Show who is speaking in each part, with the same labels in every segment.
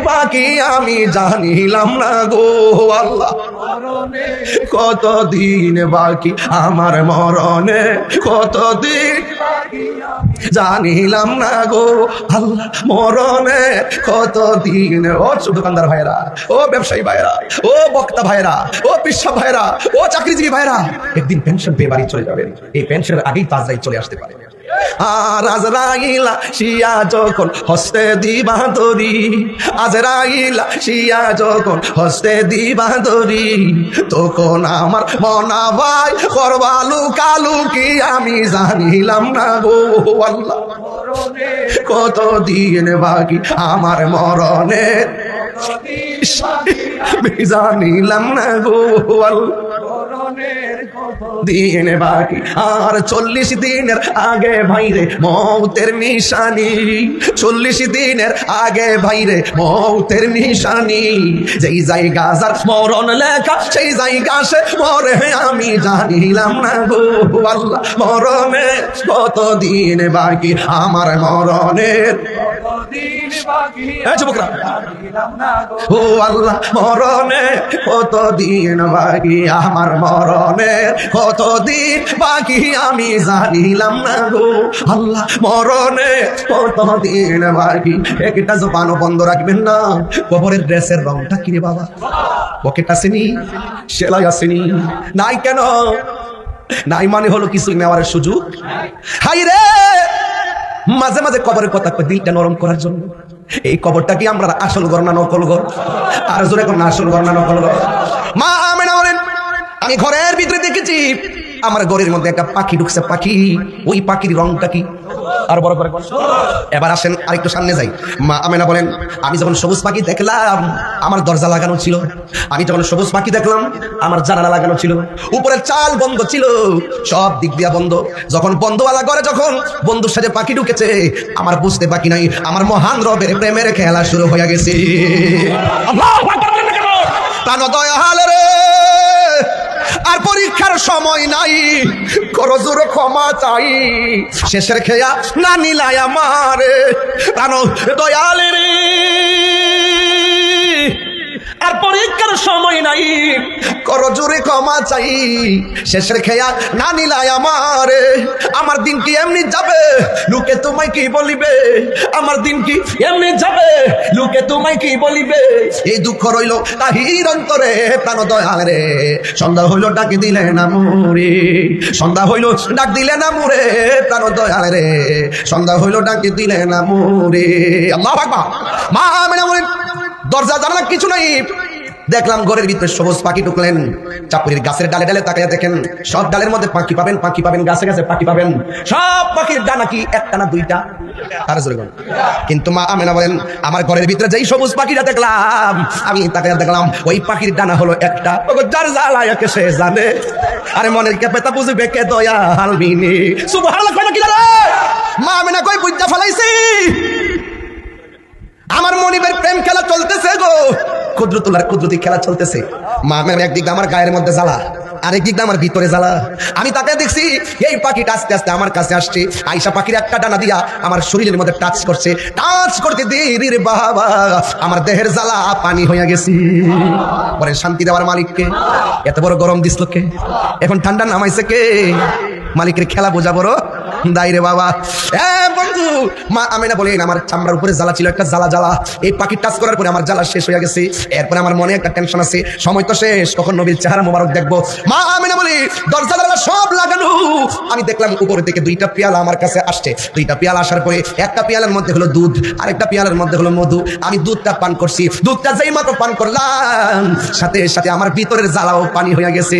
Speaker 1: বাকি আমি জানিলাম না গো আল্লাহ, কতদিন বাকি আমার মরণে, কতদিন জানিলাম না গো আল্লাহ মরণে কতদিন। ও দোকানদার ভাইরা, ও ব্যবসায়ী ভাইরা, ও বক্তা ভাইরা, ও পেশাব ভাইরা, ও চাকরিজীবী ভাইরা, একদিন পেনশন পেয়ে বাড়ি চলে যাবেন। এই পেনশনের আগেই তাজরাইল চলে আসতে পারে। আর আজরাইল শিয়া যখন হস্তে দিবা দড়ি, আজরাইল শিয়া যখন হস্তে দিবা দড়ি, তখন আমার মনা ভাই করবালু কালু কি আমি জানিলাম না গো আল্লাহ, কতদিন বাকি আমার মরণের জানিলাম না গো আল্লাহ, দিন বাকি আর 40 দিনের আগে ভাইরে মৌতের নিশানি, 40 দিনের আগে ভাইরে মৌতের নিশানি, যেই জায়গা যার মরণ লেখা সেই জায়গা সে মরে আমি জানিলাম না গো আল্লাহ, মরণে কতদিন বাকি আমার মরণের, যুবকরা ও আল্লাহ মরণে কতদিন বাকি আমার মরণের, কতদিন বাকি আমি জানিলাম না গো আল্লাহ, মরণে কতদিন বাকি। একটা জবানও বন্ধ রাখবেন না। কবরের ড্রেসের রংটা কিনে বাবা, পকেট আসেনি, সেলাই আসেনি, নাই কেন নাই মানে হলো কিছু নেওয়ার সুযোগ। হাই রে, মাঝে মাঝে কবরের কথা দিলটা নরম করার জন্য। এই কবরটা কি আমরা আসল ঘর না নকল ঘর? আর জোরে কোন আসল ঘর না নকল ঘর? মা আমেনা বলেন, আমি ঘরের ভিতরে দেখেছি আমার ঘরের মধ্যে একটা পাখি ঢুকছে। পাখি, ওই পাখির রংটা কি? আর বড় করে এবার আসেন আরেকটু সামনে যাই। মা আমেনা বলেন, আমি যখন সবুজ পাখি দেখলাম আমার দরজা লাগানো ছিল, আমি যখন সবুজ পাখি দেখলাম আমার জানালা লাগানো ছিল, উপরের চাল বন্ধ ছিল, সব দিক দিয়া বন্ধ। যখন বন্ধওয়ালা ঘরে যখন বন্ধুর সাথে পাখি ঢুকেছে, আমার বুঝতে বাকি নাই আমার মহান রবের প্রেমের খেলা শুরু হয়ে গেছে। প্রাণ দয়াল রে, আর পরীক্ষার সময় নাই, করো জোর ক্ষমা চাই, শেষের খেয়া না নিলাই আমার প্রাণ দয়াল রে, আর পরীক্ষার সময় নাই, করো জোরে ক্ষমা চাই, শেষের খেয়া না নিলাই আমার। আমার দিন কি এমনি যাবে, লোকে তোমায় কি বলিবে, আমার দিন কি এমনি যাবে, লোকে তোমায় কি বলিবে, এই দুঃখ রইল তাহির অন্তরে প্রাণ দয়াল রে, সন্ধ্যা হইল ডাক দিলে না মুরে, সন্ধ্যা হইল ডাক দিলে না মুরে প্রাণ দয়াল রে, সন্ধ্যা হইল ডাক দিলে না মুরে। আল্লাহু আকবার। মা আমেনা বলেন, দরজা জানালা কিছু নাই, দেখলাম ঘরের ভিতরে সবুজ পাখি ঢুকলেন। চাপুরির গাছের ডালে ডালে তাকাইয়া দেখেন সব ডালের মধ্যে পাখি পাবেন, পাখি পাবেন, গাছে গাছে পাখি পাবেন। সব পাখির ডানা কি একটা না দুইটা? আর জোরে বলেন। কিন্তু মা আমেনা বলেন, আমার ঘরের ভিতরে যেই সবুজ পাখিটা দেখলাম, আমি তাকাইয়া দেখলাম ওই পাখির ডানা হলো একটা। যার জ্বালায় কে সে জানে, আরে মনের কে পেতা বুঝবে কে দয়াল বিনে। সুবহানাল্লাহ কয় না কি জানে? মা আমেনা কই বুঝা ফলাইছি, আমার মনিবের প্রেম খেলা চলতেছে গো, কুদরতুল্লাহর কুদরতি খেলা চলতেছে। মা আমেনা একদিকে আমার গায়ের মধ্যে জ্বালা, আরেক দিক আমার ভিতরে জ্বালা। আমি তাকে দেখছি এই পাখিটা আস্তে আস্তে আমার কাছে আসছে, আইসা পাখির একটা ডানা দিয়া আমার শরীরের মধ্যে টাচ করছে, টাচ করতে দেরি রে বাবা আমার দেহের জ্বালা পানি হইয়া গেছি। পরে শান্তি দেওয়ার মালিককে, এত বড় গরম দিছিল কে, এখন ঠান্ডা নামাইছে কে? মালিকের খেলা বোঝা বড় দাই রে বাবা। বন্ধু, মা আমেনা বলেন, আমার চামড়ার উপরে জ্বালা ছিল, একটা জ্বালা জ্বালা, এই পাখি টাচ করার পরে আমার জ্বালা শেষ হয়ে গেছে। এরপরে আমার মনে একটা টেনশন আছে, সময় তো শেষ, কখন নবীর চেহারা মোবারক দেখবো। মা আমেনা বলি, দরজা জানালা সব লাগানো, আমি দেখলাম উপরে থেকে দুইটা পেয়ালা আমার কাছে আসছে। দুইটা পেয়ালা আসার পরে একটা পেয়ালার মধ্যে হলো দুধ, আরেকটা পেয়ালার মধ্যে হলো মধু। আমি দুধটা পান করছি, দুধটা যেই মাত্র পান করলাম সাথে সাথে আমার ভিতরের জ্বালাও পানি হয়ে গেছে।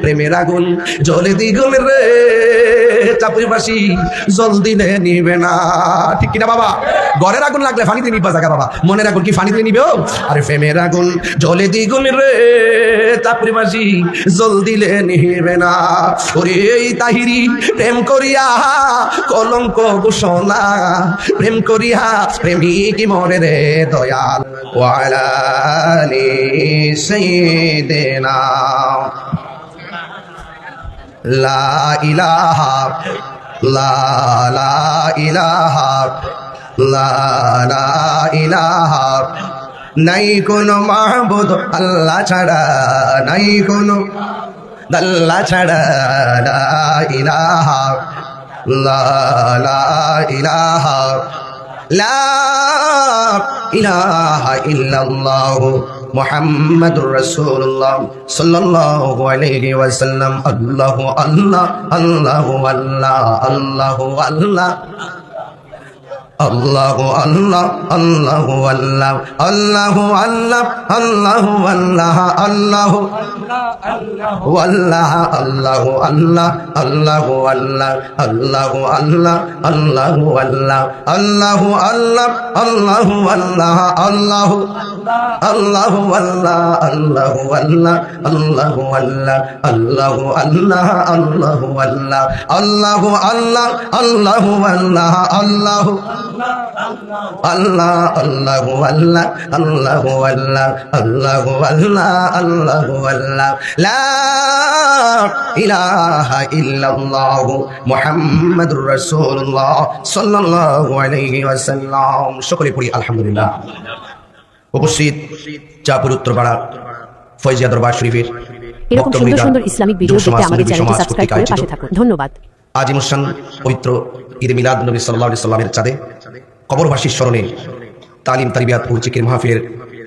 Speaker 1: প্রেমের আগুন জ্বলে দ্বিগুণ রে, চাপুরিবাসী জল দিলে নিবে না, ঠিক কিনা বাবা? ঘরের আগুন লাগলে ফানি দিয়ে নিবা জায়গা বাবা, মনের আগুন কি ফানি দিয়ে নিবে? আরে প্রেমের আগুন জ্বলে দ্বিগুণ রে, চাপুরিবাসী জল দিলে নিবে না। ওরে এই তাহিরি প্রেম করিয়া কলঙ্ক ঘোষণা, প্রেম করিয়া প্রেমিক মরে রে দয়াল। ওয়ালা আলি সাইয়্যিদিনা লা ইলাহা লা ইলাহা লা ইলাহা নাই কোনো মাহবুদ আল্লাহ ছাড়া, নাই কোনো আল্লাহ ছাড়া, লা ইলাহা লা ইলাহা লা ইলাহা ইল্লাল্লাহু মুহাম্মাদুর রাসূলুল্লাহ সাল্লাল্লাহু আলাইহি ওয়াসাল্লাম। আল্লাহু আল্লাহ, আল্লাহু আল্লাহ, আল্লাহু আল্লাহ, Allahu Allah, Allahu Allah, Allahu Allah, Allahu Allah, Allahu Allah, Allahu Allah, Allahu Allah, Allahu Allah, Allahu Allah, Allahu Allah, Allahu Allah, Allahu Allahu Allah, Allahu Allah, Allahu Allah, Allahu Allah, Allahu Allah, Allahu Allah, Allahu Allah, Allahu Allah, Allahu Allah, Allahu Allah, Allahu Allah, Allahu Allah, la ilaha illallah Muhammadur Rasulullah sallallahu alayhi wasallam। সকলে পড়ি আলহামদুলিল্লাহ। উপস্থিত চাঁদপুর উত্তরপাড়া ফয়জিয়া দরবার শরীফের
Speaker 2: এরকম সুন্দর সুন্দর Islamic video দেখতে আমাদের চ্যানেলটি সাবস্ক্রাইব করে পাশে থাকুন। ধন্যবাদ।
Speaker 1: আজ মুহসান পবিত্র ঈদে মিলাদ নবী সাল্লাল্লাহু আলাইহি সাল্লামের চাঁদে কবরবাসীর স্মরণে তালিম তারবিয়াত ও জিকির মাহফিলের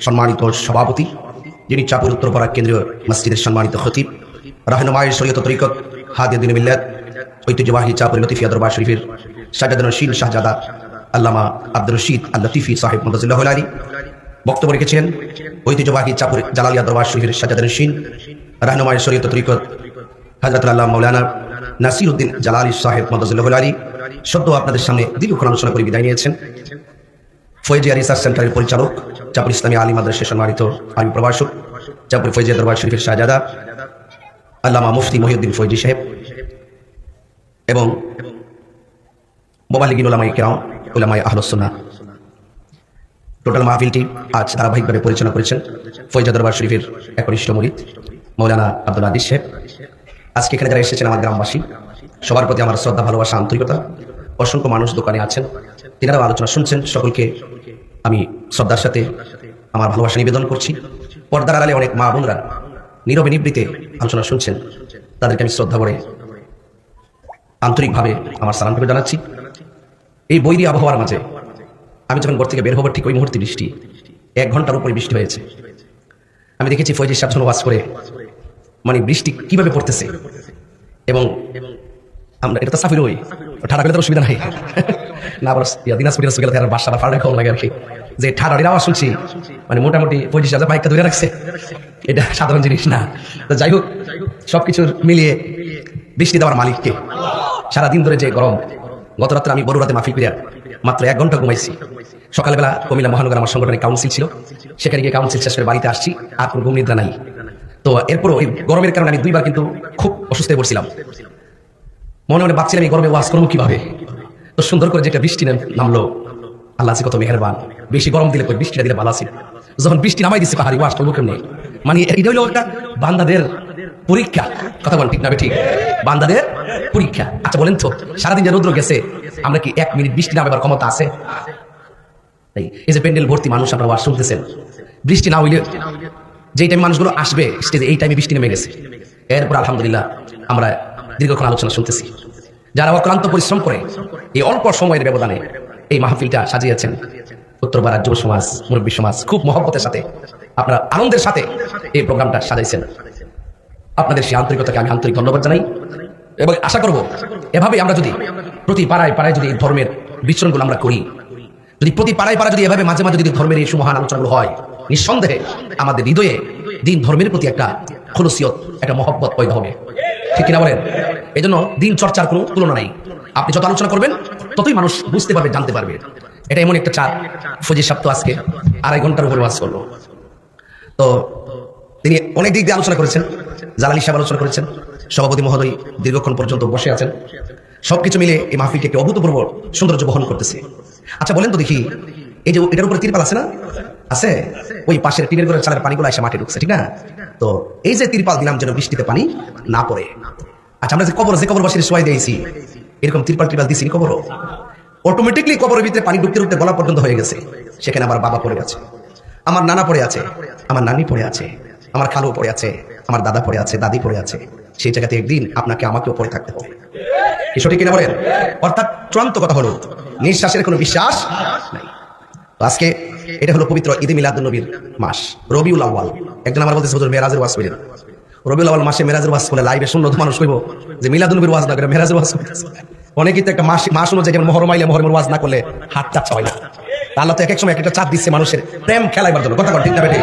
Speaker 1: সম্মানিত সভাপতি, যিনি চাঁদপুর উত্তরপাড়া কেন্দ্রীয় মসজিদের সম্মানিত খতিব, রাহনুমায়ে শরীয়ত তরিকত হাদিয়ে দ্বীন মিল্লাত ঐতিহ্যবাহী চাঁদপুর লতিফিয়া দরবার শরীফের শাহজাদা নশীন শাহজাদা আল্লামা আব্দুর রশিদ আল লতিফি সাহেব মুদাজিল্লাহ আলী বক্তব্য রেখেছিলেন। ঐতিহ্যবাহী চাঁদপুর জালালিয়া দরবার শরীফের শাহজাদা নশীন রাহনুমায়ে শরীয়ত তরিকত হযরতুল আল্লামা মাওলানা নাসিরউদ্দিন জালালী সাহেব মুদাজিল্লাহ আলী সদ্য আপনাদের সামনে দীর্ঘক্ষণ আলোচনা করে বিদায় নিয়েছেন। ফয়জিয়া রিসার্চ সেন্টারের পরিচালক, চাঁদপুর ইসলামী আলী মাদ্রাসার সম্মানিত আলিম প্রভাষক, চাঁদপুর ফয়জিয়া দরবার শরীফের শাহজাদা আল্লামা মুফতি মহিউদ্দিন ফয়জি সাহেব এবং মুবাল্লিগিন উলামায়ে কিরাম, উলামায়ে আহলুস সুন্নাহ। টোটাল মাহফিলটি আজ ধারাবাহিকভাবে পরিচালনা করেছেন ফয়জিয়া দরবার শরীফের একনিষ্ঠ মুরিদ মাওলানা আব্দুল আদিস সাহেব। আজকে এখানে যারা এসেছেন আমার গ্রামবাসী, সবার প্রতি আমার শ্রদ্ধা, ভালোবাসা, আন্তরিকতা। অসংখ্য মানুষ দোকানে আছেন, তিনারাও আলোচনা শুনছেন। সকলকে আমি শ্রদ্ধার সাথে আমার ভালোবাসা নিবেদন করছি। পর্দার আড়ালে অনেক মা বোনরা নীরবে নিবৃতে আলোচনা শুনছেন, তাদেরকে আমি শ্রদ্ধা করে আন্তরিকভাবে আমার সালামটুকু জানাচ্ছি। এই বৈরী আবহাওয়ার মাঝে আমি যখন ঘর থেকে বের হবার ঠিক ওই মুহূর্তে বৃষ্টি, 1 ঘন্টার উপরে বৃষ্টি হয়েছে। আমি দেখেছি ফয়জি সাহেব যখন ওয়াজ করে মানে বৃষ্টি কিভাবে পড়তেছে, এবং আমরা এটা তো সাফির হই, ঠাডা করলে তো অসুবিধা নাই না। আবার দিনাজপুরের সুগেল তার বাসাটা ফাড়া কম লাগে আর কি, যে ঠাডাটির আওয়াজ শুনছি মানে মোটামুটি 25,000 বাইকটা ধরে রাখছে, এটা সাধারণ জিনিস না। তো যাই হোক, সবকিছুর মিলিয়ে বৃষ্টি দেওয়ার মালিককে। সারাদিন ধরে যে গরম, গত রাত্রে আমি বড় রাতে মাহফিল করিয়া মাত্র 1 ঘন্টা ঘুমাইছি। সকালবেলা কুমিল্লা মহানগর আমার সংগঠনের কাউন্সিল ছিল, সেখানে গিয়ে কাউন্সিল শেষ করে বাড়িতে আসছি, আর কোনো ঘুম নিদ্রা নাই। তো এরপর ওই গরমের কারণে আমি 2বার কিন্তু খুব অসুস্থ হয়ে পড়ছিলাম। মনে মনে ভাবছিলাম এই গরমে ওয়াজ করবো কিভাবে। তো সুন্দর করে যেটা বৃষ্টি নামলো, আল্লাহ কত মেহেরবান। বেশি গরম দিলে বৃষ্টিটা দিলে ভালো ছিল। যখন বৃষ্টি নামাই দিচ্ছে পাহাড়ি, ওয়াজ করবো কেমনি। মানে এটা হইলো একটা বান্দাদের পরীক্ষা। কথা বলেন ঠিক না? ঠিক, বান্দাদের পরীক্ষা। আচ্ছা বলেন তো, সারাদিন যে রৌদ্র গেছে, আমরা কি 1 মিনিট বৃষ্টি নামাবার ক্ষমতা আছে? এই যে প্যান্ডেল ভর্তি মানুষ, আপনারা ওয়াজ শুনতেছেন, বৃষ্টি না হইলে যেই টাইম মানুষগুলো আসবে স্টেজে, এই টাইমে বৃষ্টি নেমে গেছে। এরপর আলহামদুলিল্লাহ আমরা দীর্ঘক্ষণ আলোচনা শুনতেছি। যারা অক্লান্ত পরিশ্রম করে এই অল্প সময়ের ব্যবধানে এই মাহফিলটা সাজিয়েছেন, উত্তরপাড়ার যুব সমাজ, মুরব্বী সমাজ খুব মহব্বতের সাথে, আপনারা আনন্দের সাথে এই প্রোগ্রামটা সাজাইছেন। আপনাদের সেই আন্তরিকতাকে আমি আন্তরিক ধন্যবাদ জানাই, এবং আশা করব এভাবে আমরা যদি প্রতি পাড়ায় পাড়ায় যদি এই ধর্মের বিচরণগুলো আমরা করি, যদি প্রতি পাড়ায় পাড়ায় যদি এভাবে মাঝে মাঝে যদি ধর্মের এই সুমহান আলোচনাগুলো হয়, নিঃসন্দেহে আমাদের হৃদয়ে দিন ধর্মের প্রতি একটা খুলুসিয়ত, একটা মহব্বত পয়দা হবে। ঠিক কিনা বলেন? এই জন্য দিন চর্চার কোনো তুলনা নাই। আপনি যত আলোচনা করবেন ততই মানুষ বুঝতে পারবে, জানতে পারবে। এটা এমন একটা চাপ। ফয়জি সাহেব তো আজকে 2.5 ঘন্টার উপরে ওয়াজ করলো। তো তিনি অনেক দিক দিয়ে আলোচনা করেছেন, জালালী সাহেব আলোচনা করেছেন, সভাপতি মহোদয় দীর্ঘক্ষণ পর্যন্ত বসে আছেন। সবকিছু মিলে এই মাহফিলকে একটি অভূতপূর্ব সৌন্দর্য বহন করতেছে। আচ্ছা বলেন তো দেখি, এই যে এটার উপরে তিরপাল আছে না? আছে। ওই পাশের টিনের ঘরের চালের পানিগুলো এসে মাঠে ঢুকছে, ঠিক না? তো এই যে তিরপাল দিলাম যেন বৃষ্টিতে পানি না পড়ে। আচ্ছা আমরা যে কবরবাসীর শোয়াই দিয়েছি, এরকম তিরপাল দিয়েছি কবরও, অটোমেটিকলি কবরের ভিতরে পানি ঢুকতে ঢুকতে গলা পর্যন্ত হয়ে গেছে। সেখানে আমার বাবা পড়ে আছে, আমার নানা পড়ে আছে, আমার নানি পড়ে আছে, আমার খালু পড়ে আছে, আমার দাদা পড়ে আছে, দাদি পড়ে আছে। সেই জায়গাতে একদিন আপনাকে আমাকেও পড়ে থাকতে হবে। কি সঠিক কিনা বলেন? অর্থাৎ চূড়ান্ত কথা হলো নিঃশ্বাসের কোনো বিশ্বাস নাই। তো আজকে এটা হলো পবিত্র ঈদে মিলাদুন নবীর মাস, রবিউল আউয়াল। একজন আমার বলতেছে হুজুর মেরাজের ওয়াজ করেন। রবিউল আউয়াল মাসে মেরাজের ওয়াজ করে লাইভে শুনলো তো মানুষ কইব যে মিলাদুন নবীর ওয়াজ না করে মেরাজের ওয়াজ করতেছে। অনেকেই তো একটা মাস অনুযায়ী যেমন মহরম আইলে মহরমের ওয়াজ না করলে হাত চাচ্ছা হয় না। আল্লাহ তো এক এক সময় একটা চাপ দিচ্ছে মানুষের প্রেম খেলাইবার জন্য। কথা ঠিক না বেটে?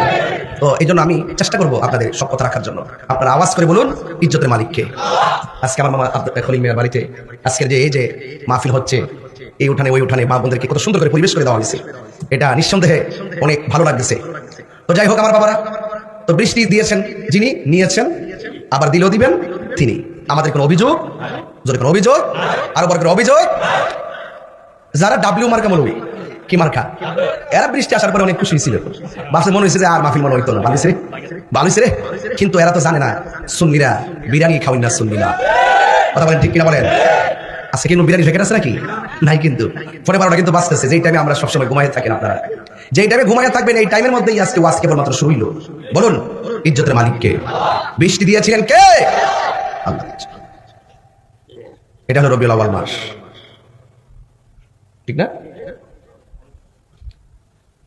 Speaker 1: তো এই জন্য আমি চেষ্টা করবো আপনাদের সব কথা রাখার জন্য। আপনারা আওয়াজ করে বলুন ইজ্জতের মালিককে। আজকে আমার মামা আব্দুল খলিল মিয়ার বাড়িতে আজকের যে এই যে মাহফিল হচ্ছে, এই উঠানে ওই উঠানে মা বোনদেরকে কত সুন্দর করে পরিবেশ করে দেওয়া হয়েছে, এটা নিঃসন্দেহে অনেক ভালো লাগতেছে। তো যাই হোক আমার বাবারা, তো বৃষ্টি দিয়েছেন যিনি, নিয়েছেন, আবার দিলেও দিবেন তিনি। আমাদের কোনো অভিযোগ, যদি কোনো অভিযোগ, আরো বড় করে অভিযোগ, যারা ডাব্লিউ মার্কা মৌলবী, কি মার্কা, এরা বৃষ্টি আসার পরে অনেক খুশি ছিল, বাসে মনে হয়েছে যে আর মাহফিল মনে হইতো না, ভালো হয়েছে রে। কিন্তু এরা তো জানে না সুন্নিরা বিরিয়ানি খাওয়াই না, সুন্নিরা। কথা বলেন ঠিক কিনা বলেন? আজকে কিন্তু বিরিয়ানি ফেকের আছে নাকি? নাই। কিন্তু পরে বারোটা কিন্তু বাঁচতেছে, যেই টাইমে আমরা সবসময় ঘুমাই থাকেন আপনারা, যেই টাইমে ঘুমাই থাকবেন এই টাইমের মধ্যেই আজকে ওয়াজ কেবলমাত্র শুরু হইল। বলুন ইজ্জতের মালিককে। বৃষ্টি দিয়েছিলেন কে? আল্লাহ। এটা হলো রবিউল আউয়াল মাস, ঠিক না?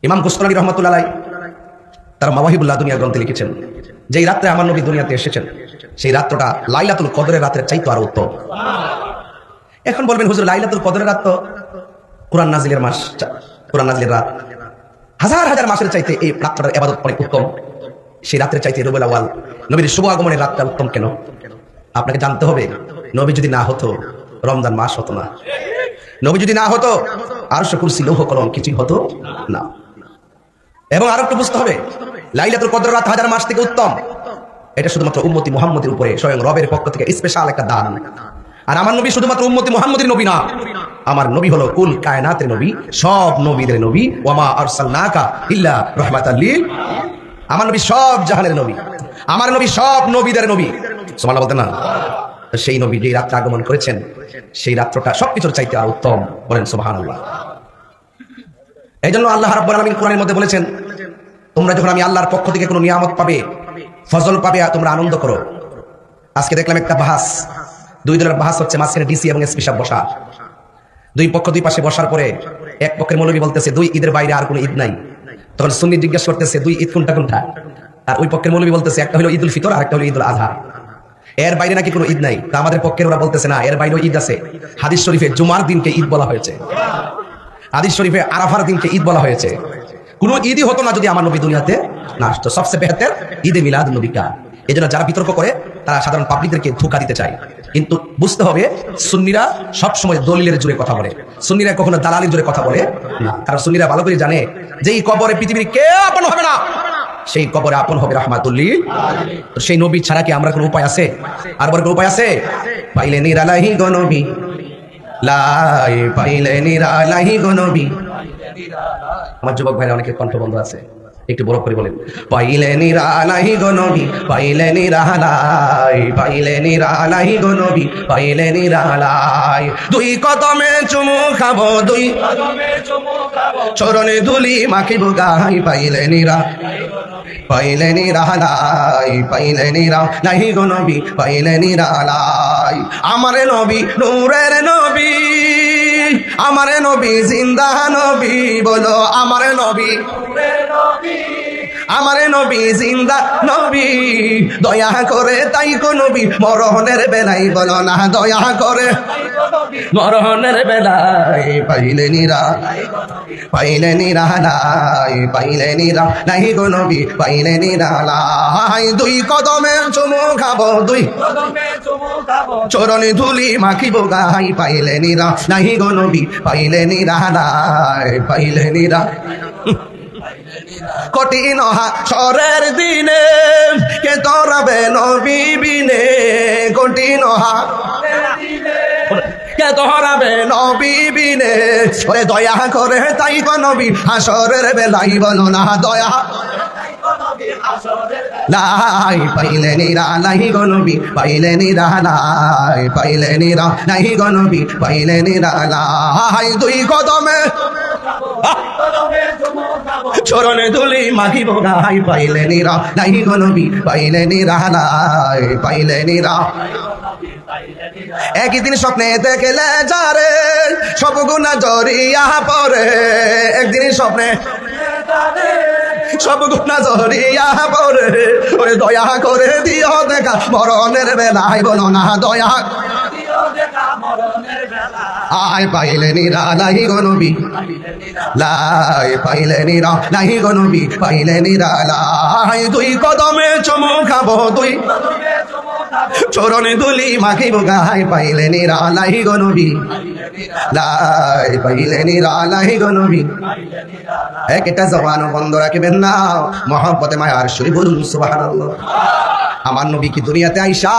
Speaker 1: ইমাম কুসতানি রহমাতুল্লাহ আলাইহি তার মাওয়াহিবুল্লাহ দুনিয়া গ্রন্থে লিখেছেন, যেই রাত্রে আমার নবী দুনিয়াতে এসেছেন সেই রাতটা লাইলাতুল কদরের রাতের চাইতে আরো উত্তম। এখন বলবেন হুজুর লাইলাতুল কদরের রাত তো কোরআন নাজিলের মাস, কোরআন নাজিলের রাত, হাজার হাজার মাসের চাইতে এই রাতটার ইবাদত অনেক উত্তম। সেই রাতের চাইতে রবিউল আউয়াল নবীর শুভ আগমনের রাতটা উত্তম কেন? আপনাকে জানতে হবে, নবী যদি না হতো রমজান মাস হতো না, নবী যদি না হতো আরশ কুরসি লৌহ কলম কিছুই হতো না। এবং আরো একটু বুঝতে হবে, লাইলাতুল কদর রাত হাজার মাস থেকে উত্তম। এটা শুধুমাত্র উম্মতি মুহাম্মদের উপরে স্বয়ং রবের পক্ষ থেকে স্পেশাল একটা দান। আর আমার নবী শুধুমাত্র উম্মতি মুহাম্মদের নবী না, আমার নবী হলো কুল কায়নাতের নবী, সব নবীদের নবী। ওয়ামা আরসালনাকা ইল্লা রাহমাতাল লিল, আমার নবী সব জাহানের নবী, আমার নবী সব নবীদের নবী। সুবহানাল্লাহ বলতেন না? সেই নবী যেই রাত্রে আগমন করেছেন সেই রাত্রটা সবকিছুর চাইতে আর উত্তম। বলেন সুবহানাল্লাহ। এই জন্য আল্লাহ রাব্বুল আলামিন কোরআনের মধ্যে বলেছেন, তোমরা যখন আমি আল্লাহর পক্ষ থেকে কোনো নিয়ামত পাবে, ফজল পাবে, তোমরা আনন্দ করো। আজকে দেখলাম একটা বাহাস, দুই দলের বাহাস হচ্ছে, মাঝখানে ডিসি এবং এসপি সাহেব বসা, দুই পক্ষ দুই পাশে বসার পরে এক পক্ষের মৌলবী বলতেছে দুই ঈদের বাইরে আর কোনো ঈদ নাই। তখন সুন্নি জিজ্ঞেস করতেছে দুই ঈদ কোনটা কোনটা? আর ওই পক্ষের মৌলবী বলতেছে একটা হলো ঈদুল ফিতর আর একটা হলো ঈদুল আজহা, এর বাইরে নাকি কোনো ঈদ নাই। তা আমাদের পক্ষের ওরা বলতেছে না, এর বাইরেও ঈদ আছে। হাদিস শরীফে জুমার দিনকে ঈদ বলা হয়েছে, হাদিস শরীফে আরাফার দিনকে ঈদ বলা হয়েছে। কোনো ঈদই হতো না যদি আমার নবী দুনিয়াতে না আসতো। সবচেয়ে বেহতের ঈদে মিলাদ নবী কা। এই জন্য যারা বিতর্ক করে তারা সাধারণ পাবলিকদেরকে ধোঁকা দিতে চায়। কিন্তু বুঝতে হবে, সুন্নিরা সবসময় দলিলের জোরে কথা বলে, সুন্নিরা কখনো দালালির জোরে কথা বলে না। কারণ সুন্নিরা ভালো করে জানে যে এই কবরে পৃথিবীর কেউ আপন হবে না, সেই কবরে আপন হবে রাহমাতুল্লিল। তো সেই নবী ছাড়া কি আমরা কোনো উপায় আছে? আর বড় কোনো উপায় আছে? পাইলে নিরালাহি গো নবী, লাই পাইলে নিরালাহি গো নবী। আমার যুবক ভাইরা অনেকের কণ্ঠ বন্ধ আছে, একটু বড় করে বলেন, পাইলে নিরালাহি গো নবী, পাইলে নিরালাই, পাইলে নিরালাহি গো নবী, পাইলে নিরালাই। দুই কদমে চুমু খাবো, দুই কদমে চুমু খাবো, চরণে ধুলি মাখিব গাই, পাইলে নিরা, পাইলে নিরালাই, পাইলে নিরালাই গো নবী, পাইলে নিরালাই। আমারে নবী নূরের নবী, আমারে নবী জিন্দা নবী, বলো আমারে নবী, আমারে নবী জিন্দা নবী, দয়া করে তাই গো নবী মরণের বেলায়, বলো না দয়া করে মরণের বেলায়, পাইলে নিরা, পাইলে নিরালাই, পাইলে নিরালাই গো নবী, পাইলে নিরালাই। দুই কদমে চুমু খাবো, দুই কদমে চুমু খাবো, চরণে ধুলি মাখিব গাই, পাইলে নিরালাই গো নবী, পাইলে নিরালাই, পাইলে নিরা। কঠিন হাসরের দিনে কে তরাবে নবী বিনে, কঠিন হাসরের দিনে কে তরাবে নবী বিনে, ওরে দয়া করে তাই গো নবী হাসরের বেলায়, বলো না দয়া লাই পাইলে নিরালাই গো নবী পাইলে নিরালাই পাইলে নিরালাই গো নবী পাইলে নিরালাই দুই কদমে চরণে ধুলি মাখিব গাই পাইলে নিরালাই গো নবী পাইলে নিরালাই পাইলে নিরালাই একদিন স্বপ্নে দেখলে যারে সব গুণা জড়িয়া পড়ে একদিন স্বপ্নে সব গুণা জড়িয়া পড়ে ওরে দয়া করে দিও দেখা মরণের বেলায় বলো না দয়া আয় পাইলে নিরালাই গো নবী লাই পাইলে নিরালাই গো নবী পাইলে নিরালাই দুই কদমে চুমু খাবো দুই চরণে ধুলি মাখিব গায় পাইলে নিরালাই গো নবী লাই পাইলে নিরালাই গো নবী একটা জবান বন্ধ রাখবেন না মহব্বতে মায়ার সুরে বলুন সুবহানাল্লাহ। আমার নবী কি দুনিয়াতে আইসা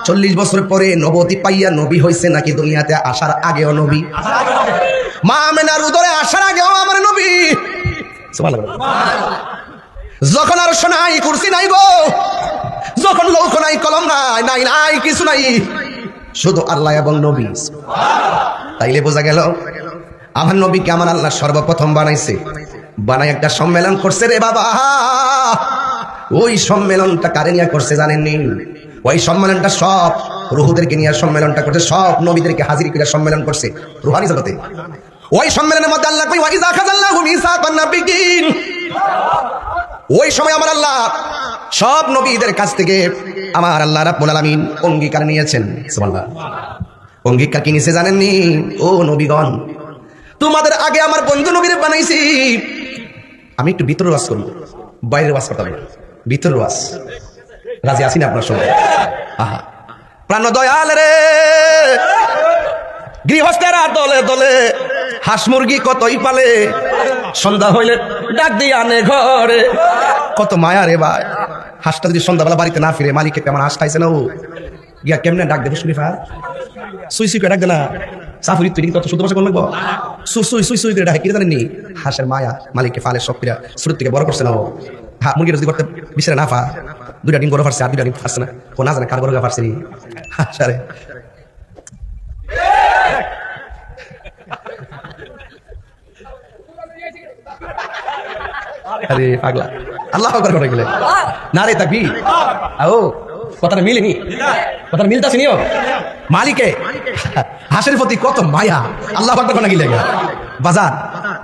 Speaker 1: 40 বছর পরে নবতী পাইয়া নবী হইছে নাকি দুনিয়াতে আসার আগেও নবী? মা আমেনার উদরে আসার আগেও আমার নবী। সুবহানাল্লাহ। যখন আর শোনাই কুরসি নাই গো, যখন লৌহ নাই কলম নাই নাই নাই কিছু নাই, শুধু আল্লাহ এবং নবী। তাইলে বোঝা গেল আমার নবীকে আমার আল্লাহ সর্বপ্রথম বানাইছে, বানাই একটা সম্মেলন করছে রে বাবা। ওই সম্মেলনটা কারে নিয়ে করছে জানেননি? ওই সম্মেলনটা সব রুহুদেরকে নিয়ে সম্মেলনটা করছে, সব নবীদেরকে হাজির করে সম্মেলন করছে রুহানি জগতে। ওই সম্মেলনের মধ্যে আল্লাহ কই ওয়াইজা খাযাল্লাহু মিসাকান নাবিয়িন, ওই সময় আমার আল্লাহ সব নবীদের কাছ থেকে আমার আল্লাহ রাব্বুল আলামিন অঙ্গীকার নিয়েছেন। সুবহানাল্লাহ। অঙ্গীকার কি নিছে জানেননি? ও নবীগণ, তোমাদের আগে আমার বন্ধু নবীরে বানাইছি। আমি একটু ভিতরে ওয়াজ করবো, বাইরের ওয়াজ করতে হবে, ভিতরের ওয়াজ। রাজি আছি না আপনার সঙ্গে? আহা প্রাণ দয়াল রে, গৃহস্থেরা দলে দলে হাঁস মুরগি কতই পালে, সন্ধ্যা হইলে ডাক দিয়ে আনে ঘরে। কত মায়া রে ভাই, হাঁসটা যদি সন্ধ্যাবেলা বাড়িতে না ফিরে মালিককে কেমন হাঁস খাইছে না, ও গিয়া কেমনে ডাক দেবে শরীফা, সুই সুই করে ডাক দে না। সাফুরি তুই কত শুদ্ধ ভাষা কোন লাগবো, সুই সুই সুই সুই করে ডাকে কি জানেননি? হাঁসের মায়া মালিককে ফালে সব কিরা ছোট থেকে বড় করছে না ও। হ্যাঁ, মুরগিটা যদি করতে বিছানা না ফা, 2টা ডিম বড় ফারছে আর 2টা ডিম ফারছে না, ও না জানে কার বড় ফারছে নি হাঁসারে। আরে পাগলা, আল্লাহ আকবার করে গেলে না রে তাকবীর। ও কথাটা মিলেনি, কথাটা মিলতাছে নিও। মালিকে হাঁসের প্রতি কত মায়া, আল্লাহ আকবার করে গেলে বাজার।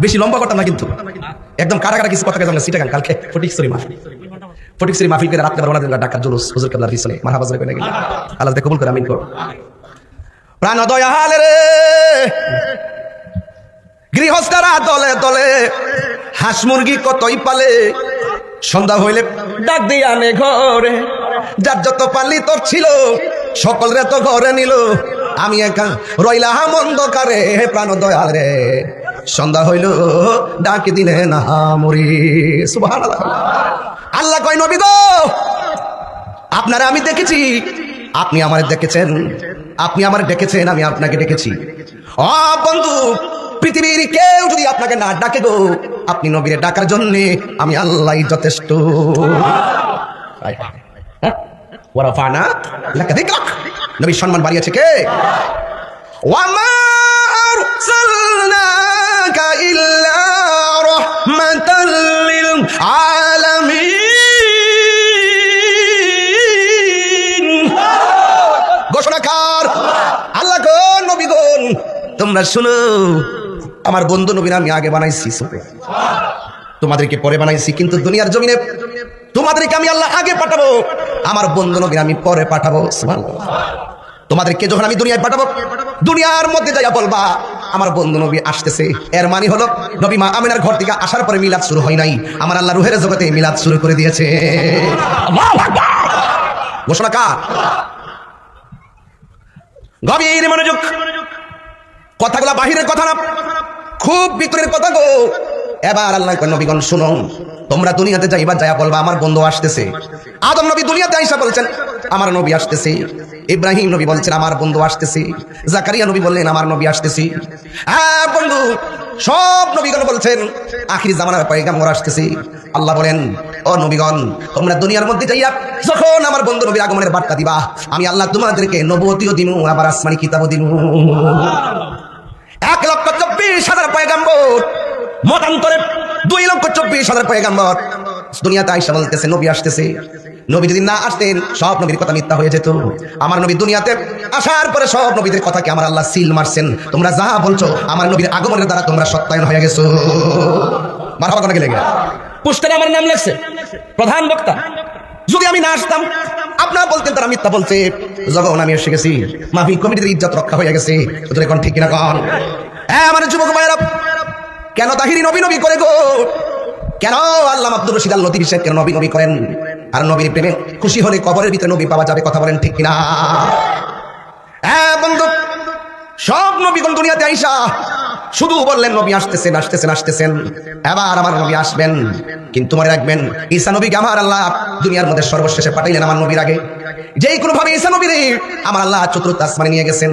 Speaker 1: বেশি লম্বা কথা না কিন্তু, একদম কারা কারা কিছু কথা কে জানলে সিটাগান কালকে ফটিকছড়ি মাহফিল করে রাত্রে বারোটা দিন ঢাকার জুলুস হুজুর কেবলার পিছনে মারহাবা করে গেলে আল্লাহ কবুল করে আমিন কর। প্রাণ দয়াল রে, গৃহস্থরা দলে দলে হাঁস মুরগি কতই পালে, সন্ধ্যা হইলে ডাক দিয়ে আনে ঘরে। যার যত পালি তোর ছিল সকল রে তো ঘরে নিল, আমি একা রইলাম অন্ধকারে। প্রাণ দয়াল রে, সন্ধ্যা হইল ডাক দিলে না মরি। সুবহানাল্লাহ। আল্লাহ কয় নবী গো, আপনারা আমি দেখেছি, আপনি আমারে দেখেছেন, আপনি আমারে ডেকেছেন, আমি আপনাকে ডেকেছি। ও বন্ধু, পৃথিবীর কেউ যদি আপনাকে না ডাকে গো, আপনি নবীরে ডাকার জন্য আমি আল্লাহ যথেষ্ট। ওয়ারাফানা লাকা যিকরাক, নবীর সম্মান বাড়িয়েছে কে? ওয়ামা আরসালনাকা ইল্লা রাহমাতাল লিল আলামিন। ঘোষণাকার আল্লাহ গো, নবীগণ তোমরা শুনো, আমার বন্ধু নবীর আমি আগে বানাইছি, তোমাদেরকে পরে বানাইছি, কিন্তু দুনিয়ার জমিনে তোমাদেরকে আমি আল্লাহ আগে পাঠাবো, আমার বন্ধু নবীর আমি পরে পাঠাবো। সুবহানাল্লাহ। তোমাদেরকে যখন আমি দুনিয়ায় পাঠাবো, দুনিয়ার মধ্যে যাইয়া বলবা আমার বন্ধু নবী আসতেছে। এর মানে হলো নবী মা আমিনার ঘর থেকে আসার পরে মিলাদ শুরু হয় নাই, আমার আল্লাহ রুহের জগতে মিলাদ শুরু করে দিয়েছে। আল্লাহু আকবার। ঘোষণা কার? গভীর মনোযোগ, কথাগুলা বাহিরের কথা না, খুব ভিতরের কথা গো। এবার আল্লাহ কয় নবীগণ শুনো, তোমরা দুনিয়াতে যাইবা, যাইয়া বলবা আমার বন্ধু আসতেছে। আদম নবী দুনিয়াতে আইসা বলছেন আমার নবী আসতেছে, ইব্রাহিম নবী বলছেন আমার বন্ধু আসতেছে, জাকারিয়া নবী বললেন আমার নবী আসতেছে। হ্যাঁ বন্ধু, সব নবীগণ বলছেন আখির জামানার পয়গাম্বর আসতেছে। আল্লাহ বলেন ও নবীগণ, তোমরা দুনিয়ার মধ্যে যাইয়া যখন আমার বন্ধু নবীর আগমনের বার্তা দিবা, আমি আল্লাহ তোমাদেরকে নবুয়তিও দিমু, আবার আসমানি কিতাবও দিমু। 1,24,000 পয়গাম্বর, মতান্তরে 2,24,000 পয়গাম্বর দুনিয়াতে আইসা বলতেছে নবী আসতেছে। নবী যদি না আসতেন সব নবীর কথা মিথ্যা হয়ে যেত। আমার নবী দুনিয়াতে আসার পরে সব নবীদের কথাকে আমার আল্লাহ সিল মারছেন। তোমরা যা বলছো আমার নবীর আগমনের দ্বারা তোমরা সত্যায়ন হয়ে গেছো। মারহাবা কোন গেলে
Speaker 3: পোস্টারে আমার নাম লাগছে, প্রধান বক্তা।
Speaker 1: যদি আমি না আসতাম আপনারা বলতেন তারা মিথ্যা বলছে। যখন আমি এসে গেছি মাহফিল কমিটির ইজ্জত রক্ষা হয়ে গেছে। তোদের কোন ঠিক কিনা কোন? হ্যাঁ আমার যুবক ভাইরা, কেন তাহিরি নবী নবী করে গো? কেন আল্লামা আব্দুর রশিদ আল লতিফি সাহেব কেন নবী নবী করেন? আর নবীর প্রেমে খুশি হলে কবরের ভিতরে নবী পাওয়া যাবে, কথা বলেন ঠিক কিনা? হ্যাঁ বন্ধু, সব নবীগণ দুনিয়াতে আইসা শুধু বললেন নবী আসতেছেন আসতেছেন আসতেছেন, এবার আমার নবী আসবেন। কিন্তু মনে রাখবেন ঈসা নবীকে আমার আল্লাহ দুনিয়ার মধ্যে সর্বশেষে পাঠাইলেন আমার নবীর আগে। যেই কোনো ভাবে ঈসা নবীরে আমার আল্লাহ চতুর্থ আসমানে নিয়ে গেছেন,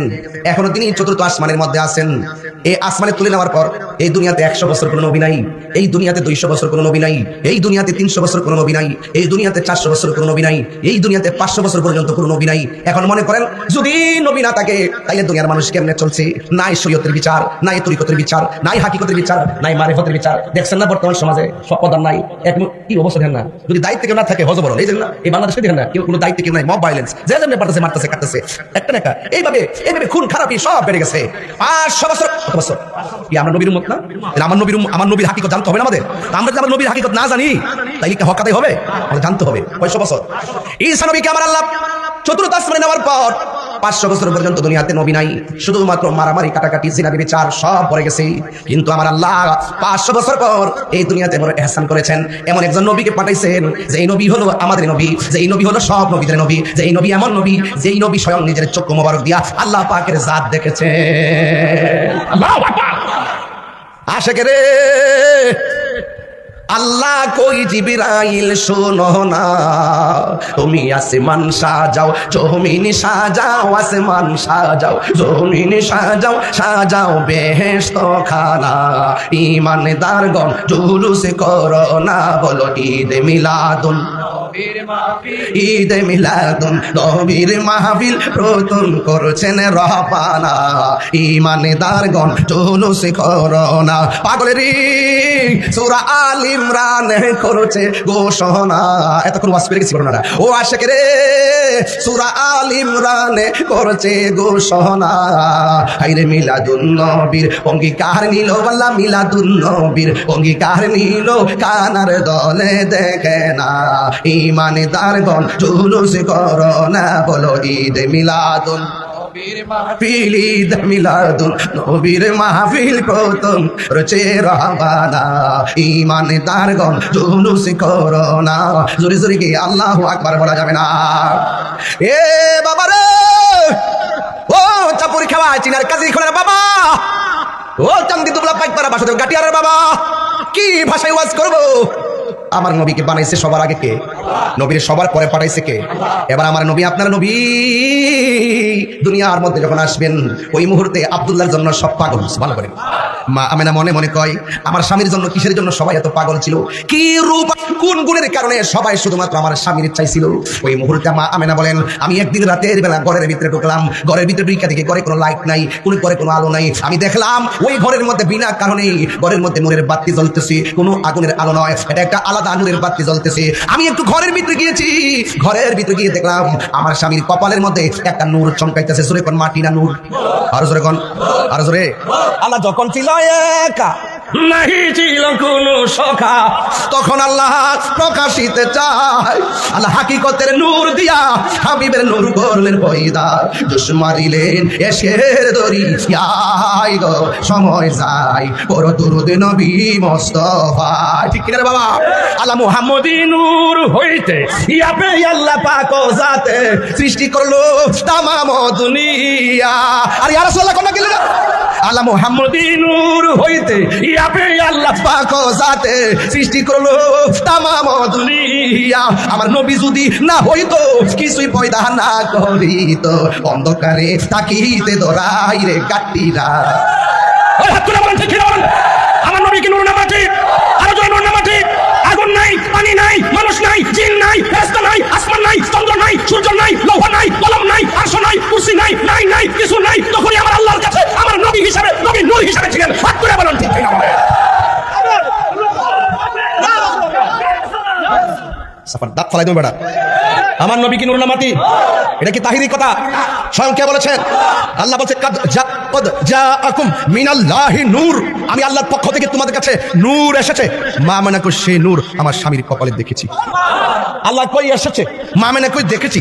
Speaker 1: এখনো তিনি চতুর্থ আসমানের মধ্যে আছেন। এই আসমানে তুলে নেওয়ার পর এই দুনিয়াতে 100 বছর কোনো নবী নাই, এই দুনিয়াতে 200 বছর কোনো নবী নাই, এই দুনিয়াতে 300 বছর কোনো নবী নাই, এই দুনিয়াতে 400 বছর কোনো নবী নাই, এই দুনিয়াতে 500 বছর পর্যন্ত কোনো নবী নাই। এখন মনে করেন যদি নবী না থাকে তাইলে দুনিয়ার মানুষ কেমনে চলছে? নাই শরীয়তের বিচার, নাই তরিকতের বিচার, নাই হাকিকতের বিচার, নাই মারিফতের বিচার। দেখছেন না বর্তমান সমাজে সব পদার নাই, কি অবস্থা দেখেন না? যদি দায়িত্ব কেউ না থাকে হজবরল, এই যে না এই বাংলাদেশে দেখেন না কেউ কোনো দায়িত্ব কেউ নাই, মব ভাইলেন্স যে যেমনি পারতেছে মারতেছে কাটতেছে একটা না এইভাবে খুন খারাপি সব বেড়ে গেছে। 500 বছর কত বছর কি আমরা নবীর উম্মত না? আমার নবীর হাকিকত জানতে হবে না আমাদের? আমরা যদি আমার নবীর হাকিকত না জানি তাইলে কি হকাতে হবে? আমাদের জানতে হবে। 500 বছর ঈসা নবীকে আমার আল্লাহ চতুর্থ আসমানে নেওয়ার পর 500 বছর পর্যন্ত দুনিয়াতে নবী নাই, শুধুমাত্র মারামারি কাটাকাটি জিনা বিচার সব পড়ে গেছে। কিন্তু আমার আল্লাহ 500 বছর পর এই দুনিয়াতে বড় ইহসান করেছেন, এমন একজন নবীকে পাঠাইছেন যে এই নবী হলো আমাদের নবী, যে এই নবী হলো সব নবীদের নবী, যে এই নবী এমন নবী যে এই নবী স্বয়ং নিজের চক্ষু মোবারক দিয়া আল্লাহ পাকের জাত দেখেছে। আল্লাহু আকবার। আশেকে রে আল্লাহ কই জিবরাইল শোনো না, তুমি আসমান সাজাও জমিন সাজাও, আসমান সাজাও জমিন সাজাও, সাজাও বেহেশত খানা। ঈমানদারগণ জুলুস করো না, বলো ঈদ মিলাদুন ঈদ মিলাদুন নবীর মাহফিল প্রথম করছেন রহবানা। ঈমানদারগণ জুলুস করো না। পাগলের সূরা আল ইমরান করছে ঘোষণা। এতক্ষণ ওয়াজ করে গেছি ঘটনাটা। ও আশেক রে সূরা আল ইমরান করছে ঘোষণা। হাইরে মিলাদুন নবীর অঙ্গীকার নিল, আল্লাহ মিলাদুন নবীর অঙ্গীকার নিল, কানার দলে দেখে না। ঈমানদারগণ জুলুস করো না, বলো ঈদ মিলাদুন মাহফিল, ঈদ মিলাদুন নবীর মাহফিল প্রথম রচে রহবানা। ঈমানদারগণ জুলুস করো না। জোরে জোরে কি আল্লাহু আকবার বলা যাবে না? এ বাবা রে, ও চাপুরি খাওয়া চিনার কাজী খোলার বাবা, ও চান্দি দুবলা পাইকপাড়া বাসুদেব গাটিয়ারের বাবা, কি ভাষায় ওয়াজ করবো? আমার নবীকে বানাইছে সবার আগে কে? নবীর সবার পরে পাঠাইছে কে? এবার আমার নবী আপনার নবী দুনিয়ার মধ্যে যখন আসবেন ওই মুহূর্তে আব্দুল্লাহর জন্য সব পাগল। ভালো করে মা আমেনা মনে মনে কয় আমার স্বামীর জন্য কিসের জন্য সবাই এত পাগল ছিল? কি রূপ কোন গুণের কারণে সবাই শুধুমাত্র আমার স্বামীর ইচ্ছাই ছিল? ওই মুহূর্তে মা আমেনা বলেন আমি একদিন রাতের বেলা ঘরের ভিতরে ঢুকলাম, ঘরের ভিতরে ঢুকে দেখি ঘরে কোনো লাইট নাই, কোনো ঘরে কোনো আলো নাই। আমি দেখলাম ওই ঘরের মধ্যে বিনা কারণে ঘরের মধ্যে নূরের বাতি জ্বলতেছে, কোনো আগুনের আলো নয়, এটা একটা আলাদা নূরের বাতি জ্বলতেছে। আমি একটু ঘরের ভিতরে গিয়েছি, ঘরের ভিতরে গিয়ে দেখলাম আমার স্বামীর কপালের মধ্যে একটা নূর চমকাইতেছে। জোরে কোন মাটি না নূর? আরো জোরে কোন, আরো জোরে। আল্লাহ যখন ছিল একা,
Speaker 3: নাহি ছিল কোনো সখা,
Speaker 1: তখন আল্লাহ প্রকাশিতে চায়। আল্লাহ হাকিকতের নূর দিয়া হাবিবের নূর করলেন পয়দা, দুশমারিলেন এশের দরি আই গো সময় যায়, বড় দুরুদ নবী মুস্তাফা। ঠিক কিনা বাবা?
Speaker 3: আল্লাহ মুহাম্মদী নূর হইতে ইয়াবে আল্লাহ পাক জাতে
Speaker 1: সৃষ্টি করলো তামাম দুনিয়া। আর ইয়া রাসূলুল্লাহ কোন গেলেন? আল্লাহ
Speaker 3: মুহাম্মদী নূর হইতে ইয়াবে আল্লাহ
Speaker 1: পাক জাতে সৃষ্টি করলো তামাম দুনিয়া। আমার নবী যদি না হইতো, কিছুই পয়দা না করিতো, অন্ধকারে তাকিতে দরাই রে কাটিরা।
Speaker 3: ওই হাত তুলে বলেন ঠিক কিনা বলেন? আমার নবী কি নূর না মাটি? আরো জোরে নূর না মাটি? আগুন নাই পানি নাই, মানুষ নাই, জিন নাই, ফেরেশতা নাই, আসমান নাই, চন্দ্র নাই, সূর্য নাই, লৌহ নাই, কলম নাই, আরশ নাই, কুরসি নাই, নাই কিছু নাই, তখনই আমার আল্লাহর কাছে আমার নবী হিসাবে, নবী নূর হিসাবে ছিলেন। হাত তুলে বলুন ঠিক কিনা বলেন।
Speaker 1: সাফার দাঁত ফলাই তুমি বেটা। আমার নবী কি নূর না মাটি? এটা কি তাহিরি কথা? স্বয়ং কে বলেছেন? আল্লাহ বলছে কাদ জাআকুম মিনাল্লাহি নূর, আমি আল্লাহর পক্ষ থেকে তোমাদের কাছে নূর এসেছে। মা মানে কই সেই নূর আমার স্বামীর কপালে দেখেছি। আল্লাহ কই এসেছে? মা মানে কই দেখেছি।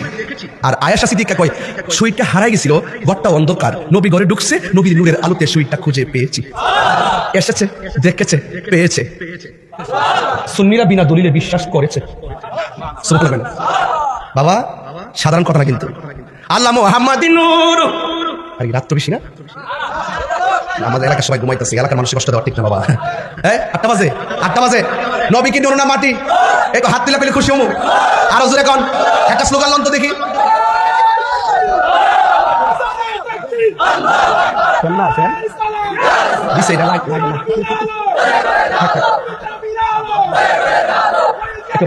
Speaker 1: আর আয়েশা সিদ্দিকা কই সুইটটা হারাই গেছিল, ঘরটা অন্ধকার, নবী ঘরে ঢুকছে, নবীর নূরের আলোতে সুইটটা খুঁজে পেয়েছি। এসেছে, দেখেছে, পেয়েছে। সুন্নিরা বিনা দলিলে বিশ্বাস করেছে। সুবহানাল্লাহ। বাবা সাধারণ কথা না কিন্তু। আল্লাহ মুহাম্মাদিন নূর। আর রাত তো বেশি না? আমাদের এলাকার সবাই ঘুমাইতেছে, এলাকার মানুষের কষ্ট দেওয়া ঠিক না বাবা। 8টা বাজে। নবী কি নূর না মাটি? এই হাত তুলে পেলে খুশি হমু। আরো জোরে কোন একটা স্লোগান লন তো দেখি। দিছে এটা লাইক না।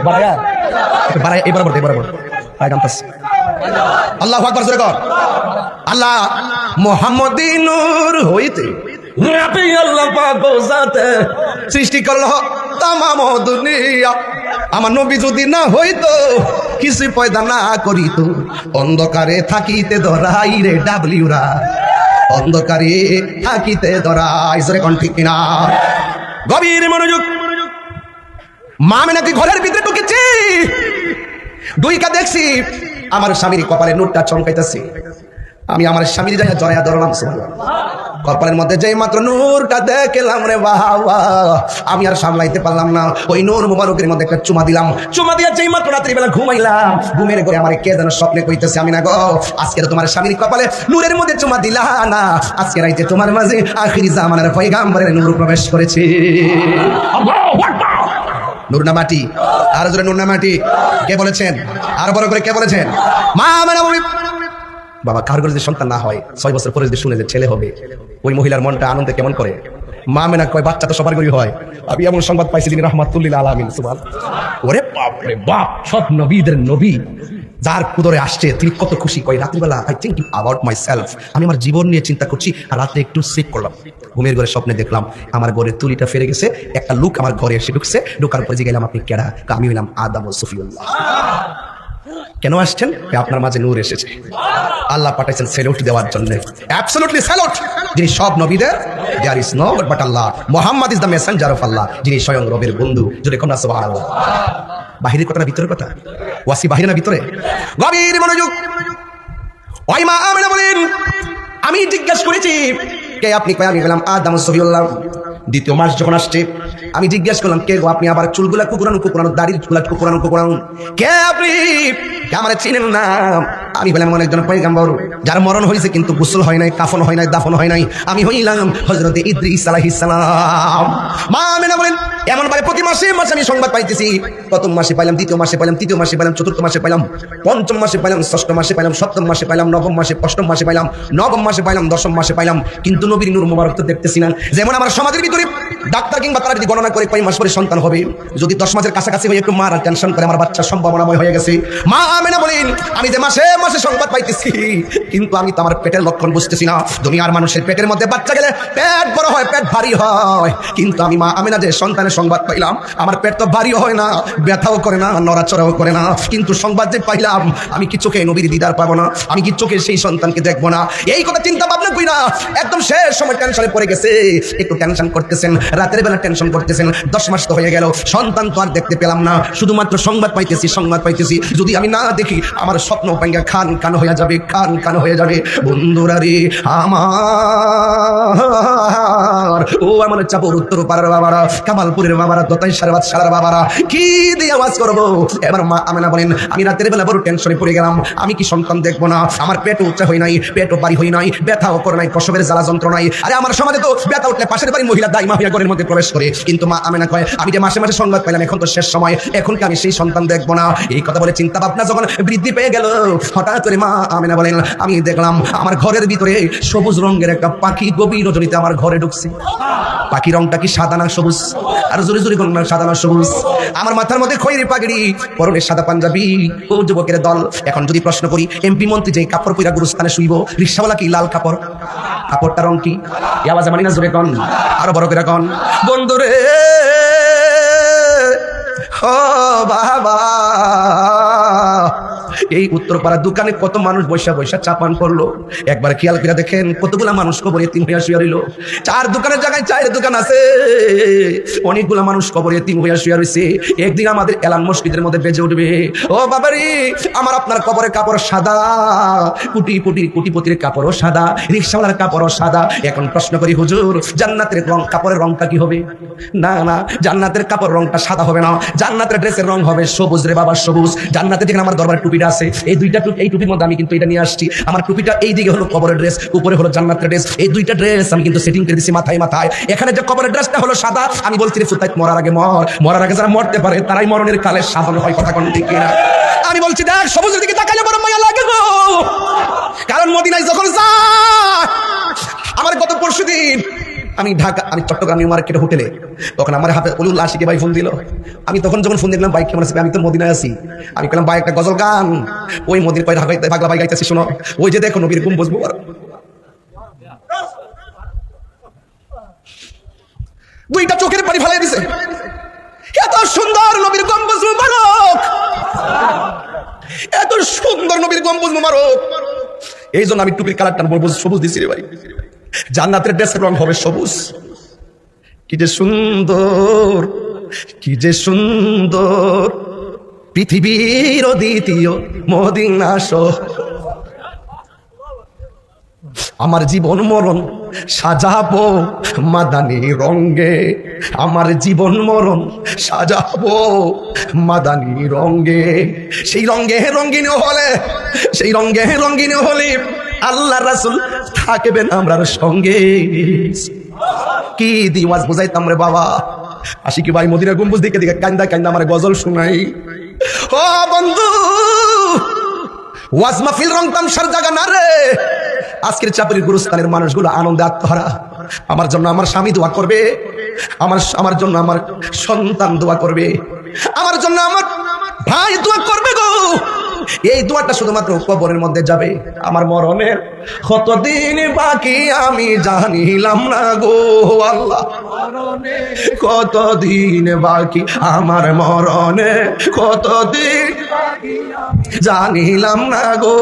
Speaker 1: বাড়ায়া এবার আল্লাহু আকবার জোরে কর। আল্লাহ মুহাম্মাদিন নূর হইতে
Speaker 3: আপনি আল্লাহ পাক জাতে
Speaker 1: সৃষ্টি করল তামাম দুনিয়া। আমার নবী যদি না হইতো, কিছু পয়দা না করিত, অন্ধকারে থাকিতে ধরাই রে ডাবলিউরা, অন্ধকারে থাকিতে ধরাই। জোরে কোন ঠিক কিনা? গভীর মনোযোগ। মা আমি নাকি ঘরের ভিতরে ঢুকেছি, দুইকা দেখছি আমার স্বামীর কপালে নূরটা চমকাইতেছে। আমি আমার স্বামীর জায়গায় জড়াইয়া ধরলাম। কপালের মধ্যে যেই মাত্র নূরটা দেখলাম রে বাবা, আমি আর সামলাইতে পারলাম না। ওই নূর মুবারকের মধ্যে একটা চুমা দিলাম। চুমা দিয়া যেই মাত্র রাত্রি বেলা ঘুমাইলাম, ঘুমের ঘরে আমার কে যেন স্বপ্নে কইতেছে, আমি না গো আজকে তোমার স্বামীর কপালে নূরের মধ্যে চুমা দিলা না, আজকে রাইতে তোমার মাঝে আখিরি জামানার পয়গাম্বরের নূর প্রবেশ করেছে। নূর না মাটি? আর জোরে নূর না মাটি? কে বলেছেন? আর বড় করে কে বলেছেন? মা মানে বাবা কার ঘরে যদি সন্তান না হয়, 6 বছর পরে যদি শুনে যে ছেলে হবে, ওই মহিলার মনটা আনন্দে কেমন করে? মা মেনা কয় বাচ্চা তো সবার ঘরেই হয়। আমি এমন সংবাদ পাইছি যিনি রাহমাতুল্লিল আলামিন। সুবহানাল্লাহ। ওরে বাপ রে বাপ, সব নবীদের নবী যার কুদরে আসছে তিনি কত খুশি। কয় রাত্রিবেলা I thinking about my self, আমি আমার জীবন নিয়ে চিন্তা করছি। আর রাতে একটু চেক করলাম, ঘুমের ঘরে স্বপ্নে দেখলাম আমার ঘরে তুলিটা ফেরে গেছে, একটা লোক আমার ঘরে এসে ঢুকছে। ঢোকার পরে গেলাম আপনি কেডা? আমি হইলাম আদম ও সফিউল্লাহ। কেন আসছেন? আপনার মাঝে নূর এসেছে, আল্লাহ পাঠাইছেন স্যালুট দেওয়ার জন্য। Absolutely salute. যিনি সব নবীদের, there is no God but Allah, Muhammad is the messenger of Allah, যিনি স্বয়ং রবের বন্ধু। যদি কোন সুবহানাল্লাহ। বাহিরের কথা না ভিতরের কথা? ওয়াসি বাহিরে না ভিতরে? গভীর মনোযোগ। ওই মা আমিনা বলেন আমি জিজ্ঞাসা করেছি কে আপনি? কয় আমি বললাম আদম সফিউল্লাহ। দ্বিতীয় মাস যখন আসছে আমি জিজ্ঞেস করলাম কে গো আপনি? আবার চুলগুলা কুকুরানো, দাড়ির চুলা কুকুরানো, কে আপনি? আমার চিনেন না? আমি বললাম এমন একজন পয়গম্বর যার মরণ হয়েছে কিন্তু গোসল হয় নাই, কাফন হয় নাই, দাফন হয় নাই। আমি হইলাম হযরত ইদ্রিস আলাইহিস সালাম। মা আমিনা বলেন এমন ভাবে প্রতি মাসে আমি সংবাদ পাইতেছি। প্রথম মাসে পাইলাম, দ্বিতীয় মাসে পাইলাম, তৃতীয় মাসে পাইলাম, চতুর্থ মাসে পাইলাম, পঞ্চম মাসে পাইলাম, ষষ্ঠ মাসে পাইলাম, সপ্তম মাসে পাইলাম, নবম মাসে, অষ্টম মাসে পাইলাম, নবম মাসে পাইলাম, দশম মাসে পাইলাম। কিন্তু নবীর নূর মুবারক তো দেখতেছি না। যেমন আমার সমাজের ভিতরে ডাক্তার কিংবা তারা যদি গণনা করে কয় মাস পরে সন্তান হবে, যদি 10 মাসের কাছাকাছি হয়ে একটু মারা টেনশন করে আমার বাচ্চার সম্ভাবনাময় হয়ে গেছে। মা আমিনা বলেন আমি যে মাসে মাসে সংবাদ পাইতেছি কিন্তু আমি তো আমার পেটের লক্ষণ বুঝতেছি না। দুনিয়ার মানুষের পেটের মধ্যে বাচ্চা গেলে পেট বড় হয়, পেট ভারী হয়, কিন্তু আমি মা আমিনা যে সন্তানের সংবাদ পাইলাম আমার পেট তো ভারী হয় না, ব্যথাও করে না, নড়াচড়াও করে না। কিন্তু সংবাদ যে পাইলাম আমি কি চোখে নবীর দিদার পাবো না? আমি কি চোখে সেই সন্তানকে দেখবো না? এই কথা চিন্তা ভাবনা করি না। একদম শেষ সময় টেনশনে পড়ে গেছে। একটু টেনশন করতেছেন, রাতের বেলা টেনশন করতেছেন। 10 মাস তো হয়ে গেল, সন্তান তো আর দেখতে পেলাম না, শুধুমাত্র সংবাদ পাইতেছি। যদি আমি না দেখি আমার স্বপ্ন ভাঙ্গা খান হয়ে যাবে, খান হয়ে যাবে। বন্ধুরা রে আমার, ও আমার চাপর উত্তর পাড়ার বাবারা, কামালপুরের বাবারা, দতাই সারার বাবারা, কি দিয়ে আওয়াজ করবো? এবার মা আমিনা বলেন আমি রাতের বেলা বড় টেনশনে পড়ে গেলাম। আমি কি সন্তান দেখবো না? আমার পেটও উচ্চা হয় নাই, পেটও বাড়ি হয় নাই, ব্যথাও করে নাই, প্রসবের জ্বালা যন্ত্রণাই। আরে আমার সমাজে তো ব্যথা উঠলে পাশের বাড়ির মহিলা দাইমা হইয়া ঘরের মধ্যে প্রবেশ করে। কিন্তু মা আমিনা কয় আমি যে মাসে মাসে সংবাদ পাইলাম এখন তো শেষ সময়, এখন কি আমি সেই সন্তান দেখবো না? এই কথা বলে চিন্তা ভাবনা যখন বৃদ্ধি পেয়ে গেল, হঠাৎ করে মা আমেনা বলেন, আমি দেখলাম আমার ঘরের ভিতরে সবুজ রঙের একটা পাখি গভীর রজনীতে আমার ঘরে ঢুকছে। পাখি রংটা কি সাদা না সবুজ? আর জোরে জোরে কোন সাদা না সবুজ? আমার মাথার মধ্যে খয়েরি পাগড়ি, পরনে সাদা পাঞ্জাবি, ও যুবকের দল। এখন যদি প্রশ্ন করি, এমপি মন্ত্রী যে কাপড় পরা গুরুস্থানে শুইব, রিক্সাওয়ালা কি লাল কাপড়? কাপড়টা রং কি? এই আওয়াজে মানি না, জোরে কোন, আরো বড় করে কোন। বন্ধুরে ও বাবা, এই উত্তরপাড়ার দোকানে কত মানুষ বৈশা বৈশা চাপান করলো। একবার খেয়াল করে দেখেন কতগুলা মানুষ কবরে এতিম হইয়া শুয়ে রইল। 4 দোকানের জায়গায় 4 দোকান আছে, অনেকগুলা মানুষ কবরে এতিম হইয়া শুয়ে রইছে। একদিন আমাদের এলান মসজিদের মধ্যে বেজে উঠবে, ও বাবারি আমার আপনার কবরে কাপড় সাদা, কোটিপতির কাপড়ও সাদা, রিক্সাওয়ালার কাপড়ও সাদা। এখন প্রশ্ন করি হুজুর, জান্নাতের রং কাপড়ের রংটা কি হবে? না না, জান্নাতের কাপড় রংটা সাদা হবে না, জান্নাতের ড্রেসের রং হবে সবুজ রে বাবা, সবুজ। জান্নাতে দেখেন আমার দরবারে টুপিটা আছে, এই দুইটা টুপি, এই টুপির মধ্যে আমি কিন্তু এটা নিয়ে আসছি। আমার টুপিটা এই দিকে হলো কবরের ড্রেস, উপরে হলো জান্নাতের ড্রেস। এই দুইটা ড্রেস আমি কিন্তু সেটিং করে দিছি মাথায় মাথায়। এখানে যে কবরের ড্রেসটা হলো সাদা, আমি বলছি রে ফুতাইত মরার আগে মরার আগে যারা মরতে পারে তারাই মরণের কালে সাধন হয়, কথা কোন ঠিক কিনা? আমি বলছি দেখ, সবুজের দিকে তাকাইলে বড় মায়া লাগে গো, কারণ মদিনায় যখন যায়, আমার গত পরশুদিন আমি চট্টগ্রাম নিউ মার্কেট হোটেলে, তখন আমার হাতে উল্লাহ আশিকে ভাই ফোন দিল। আমি তখন যখন ফোন দিলাম, বাইক কেমন আছে? আমি তো মদিনায় আছি। আমি বললাম ভাই একটা গজল গান, ওই মদির কয় পাগলা ভাই গাইতেছি, শোনো। ওই যে দেখো নবীর গম্বুজ মুবারক, 2টা চোখের পানি ফেলাই দিছে। এত সুন্দর নবীর গম্বুজ মুবারক, এত সুন্দর নবীর গম্বুজ মুবারক। এই জন্য আমি টুপির কালারটা বলবো সবুজ দিছি রে ভাই। জান্নাতের ড্রেসের রং হবে সবুজ। কি যে সুন্দর, কি যে সুন্দর পৃথিবীর দ্বিতীয় মদিনা শহর। আমার জীবন মরণ সাজাবো মাদানী রঙে, আমার জীবন মরণ সাজাবো মাদানী রঙে। সেই রঙে রঙিন হলে, সেই রঙে রঙিন হলে আল্লাহ রাসূল থাকবেন আমরার সঙ্গে। কি দিওয়াজ বুঝাইতাম রে বাবা। আশিকি ভাই মদিনা গম্বুজ দিকে দিকে কান্দা কান্দা আমার গজল শোনাই। ও বন্ধু, ওয়াজ মাহফিল রং তামসার জায়গা না রে। আজকের চাপের গুরুস্থানের মানুষগুলো আনন্দে আত্মহারা। আমার জন্য আমার স্বামী দোয়া করবে, আমার জন্য আমার সন্তান দোয়া করবে, আমার জন্য আমার ভাই দোয়া করবে গো। এই দোয়াটা শুধুমাত্র কবরের মধ্যে যাবে। আমার মরণের কতদিন বাকি আমি জানিলাম না গো আল্লাহ, কতদিন বাকি আমার মরণে, কতদিন জানিলাম না গো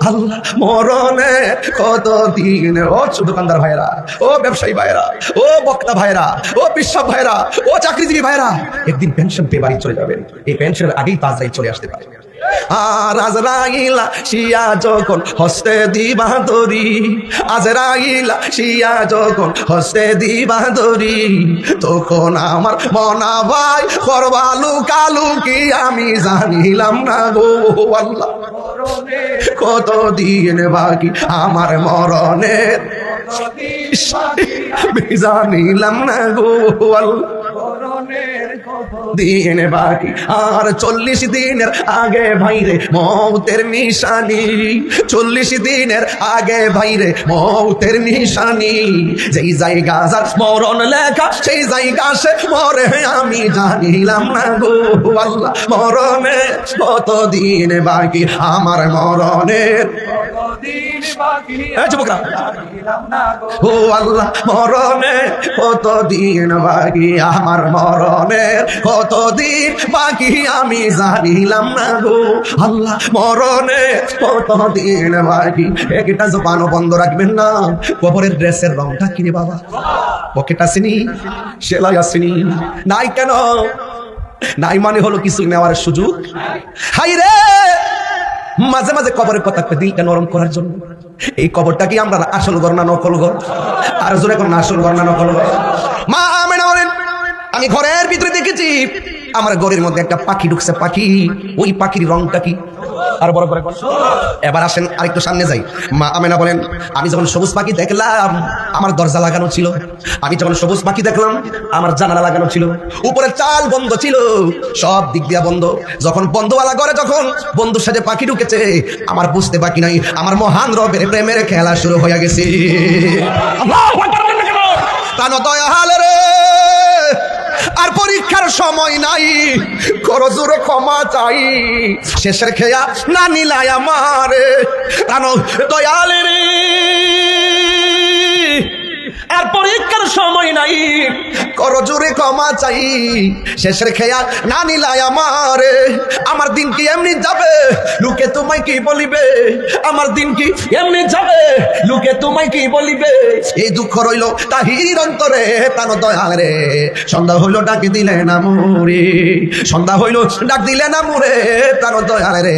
Speaker 1: আল্লাহ, মরণে কতদিন। ও দোকানদার ভাইরা, ও ব্যবসায়ী ভাইরা, ও বক্তা ভাইরা, ও বিশ্বাস ভাইরা, ও চাকরিজীবী ভাইরা, একদিন পেনশন পেয়ে বাড়ি চলে যাবেন। এই পেনশনের আগেই তাজরাইল চলে আসতে পারে। আর আজরাইলা শিয়া যখন হস্তে দিবা দরি, আজরাইলা শিয়া যখন হস্তে দিবা দরি, তখন আমার মনা ভাই করবা লুকালুকি আমি জানিলাম না গো আল্লাহ, কতদিন বাকি আমার মরণের জানিলাম না গো আল্লাহ, দিন বাকি আর 40 দিনের আগে ভাইরে মৌতের নিশানি, 40 দিনের আগে ভাইরে মৌতের নিশানি। যেই জায়গা যার মরণ লেখা সেই জায়গা সে মরে আমি জানিলাম না গো আল্লাহ, মরণে কতদিন বাকি আমার মরণের, যুবকরা ও আল্লাহ, মরণে কতদিন বাকি আমার মরণের, কতদিন বাকি আমি জানিলাম না গো আল্লাহ, মরণে কতদিন বাকি। একটা জবানও বন্ধ রাখবেন না। কবরের ড্রেসের রংটা কিনে বাবা, পকেট আসেনি, সেলাই আসেনি, নাই কেন নাই মানে হলো কিছু নেওয়ার সুযোগ। হাই রে, মাঝে মাঝে কবরের কথা দিলটা নরম করার জন্য। এই কবরটা কি আমরা আসল ঘর না নকল ঘর? আর জোরে কোন আসল ঘর না নকল ঘর? মা আমেনা বলেন, আমি ঘরের ভিতরে দেখেছি আমার ঘরের মধ্যে একটা পাখি ঢুকছে। পাখি, ওই পাখির রংটা কি? আর বড় করে কোন। এবার আসেন আরেকটু সামনে যাই। মা আমেনা বলেন, আমি যখন সবুজ পাখি দেখলাম আমার দরজা লাগানো ছিল, আমি যখন সবুজ পাখি দেখলাম আমার জানালা লাগানো ছিল, উপরে চাল বন্ধ ছিল, সব দিক দিয়া বন্ধ। যখন বন্ধওয়ালা ঘরে যখন বন্ধুর সাথে পাখি ঢুকেছে, আমার বুঝতে বাকি নাই আমার মহান রবের প্রেমের খেলা শুরু হয়ে গেছে।
Speaker 3: আল্লাহু আকবার বলেন না কেন?
Speaker 1: প্রাণ দয়াল রে, আর পরীক্ষার সময় নাই, করো জোরে ক্ষমা চাই, শেষের খেয়া না নিলাই আমারে। প্রাণ দয়াল রে, আর পরীক্ষার সময় নাই, করো জোরে ক্ষমা চাই, শেষের খেয়া না নিলাই আমারে। আমার দিন কি এমনি যাবে, লোকে তোমায় কি বলিবে, আমার দিন কি এমনি যাবে, লোকে তোমায় কি বলিবে। এই দুঃখ রইল তাহির অন্তরে, প্রাণ দয়াল রে, সন্ধ্যা হইল ডাক দিলে না মুরে, সন্ধ্যা হইল ডাক দিলে না মুরে, প্রাণ দয়াল রে,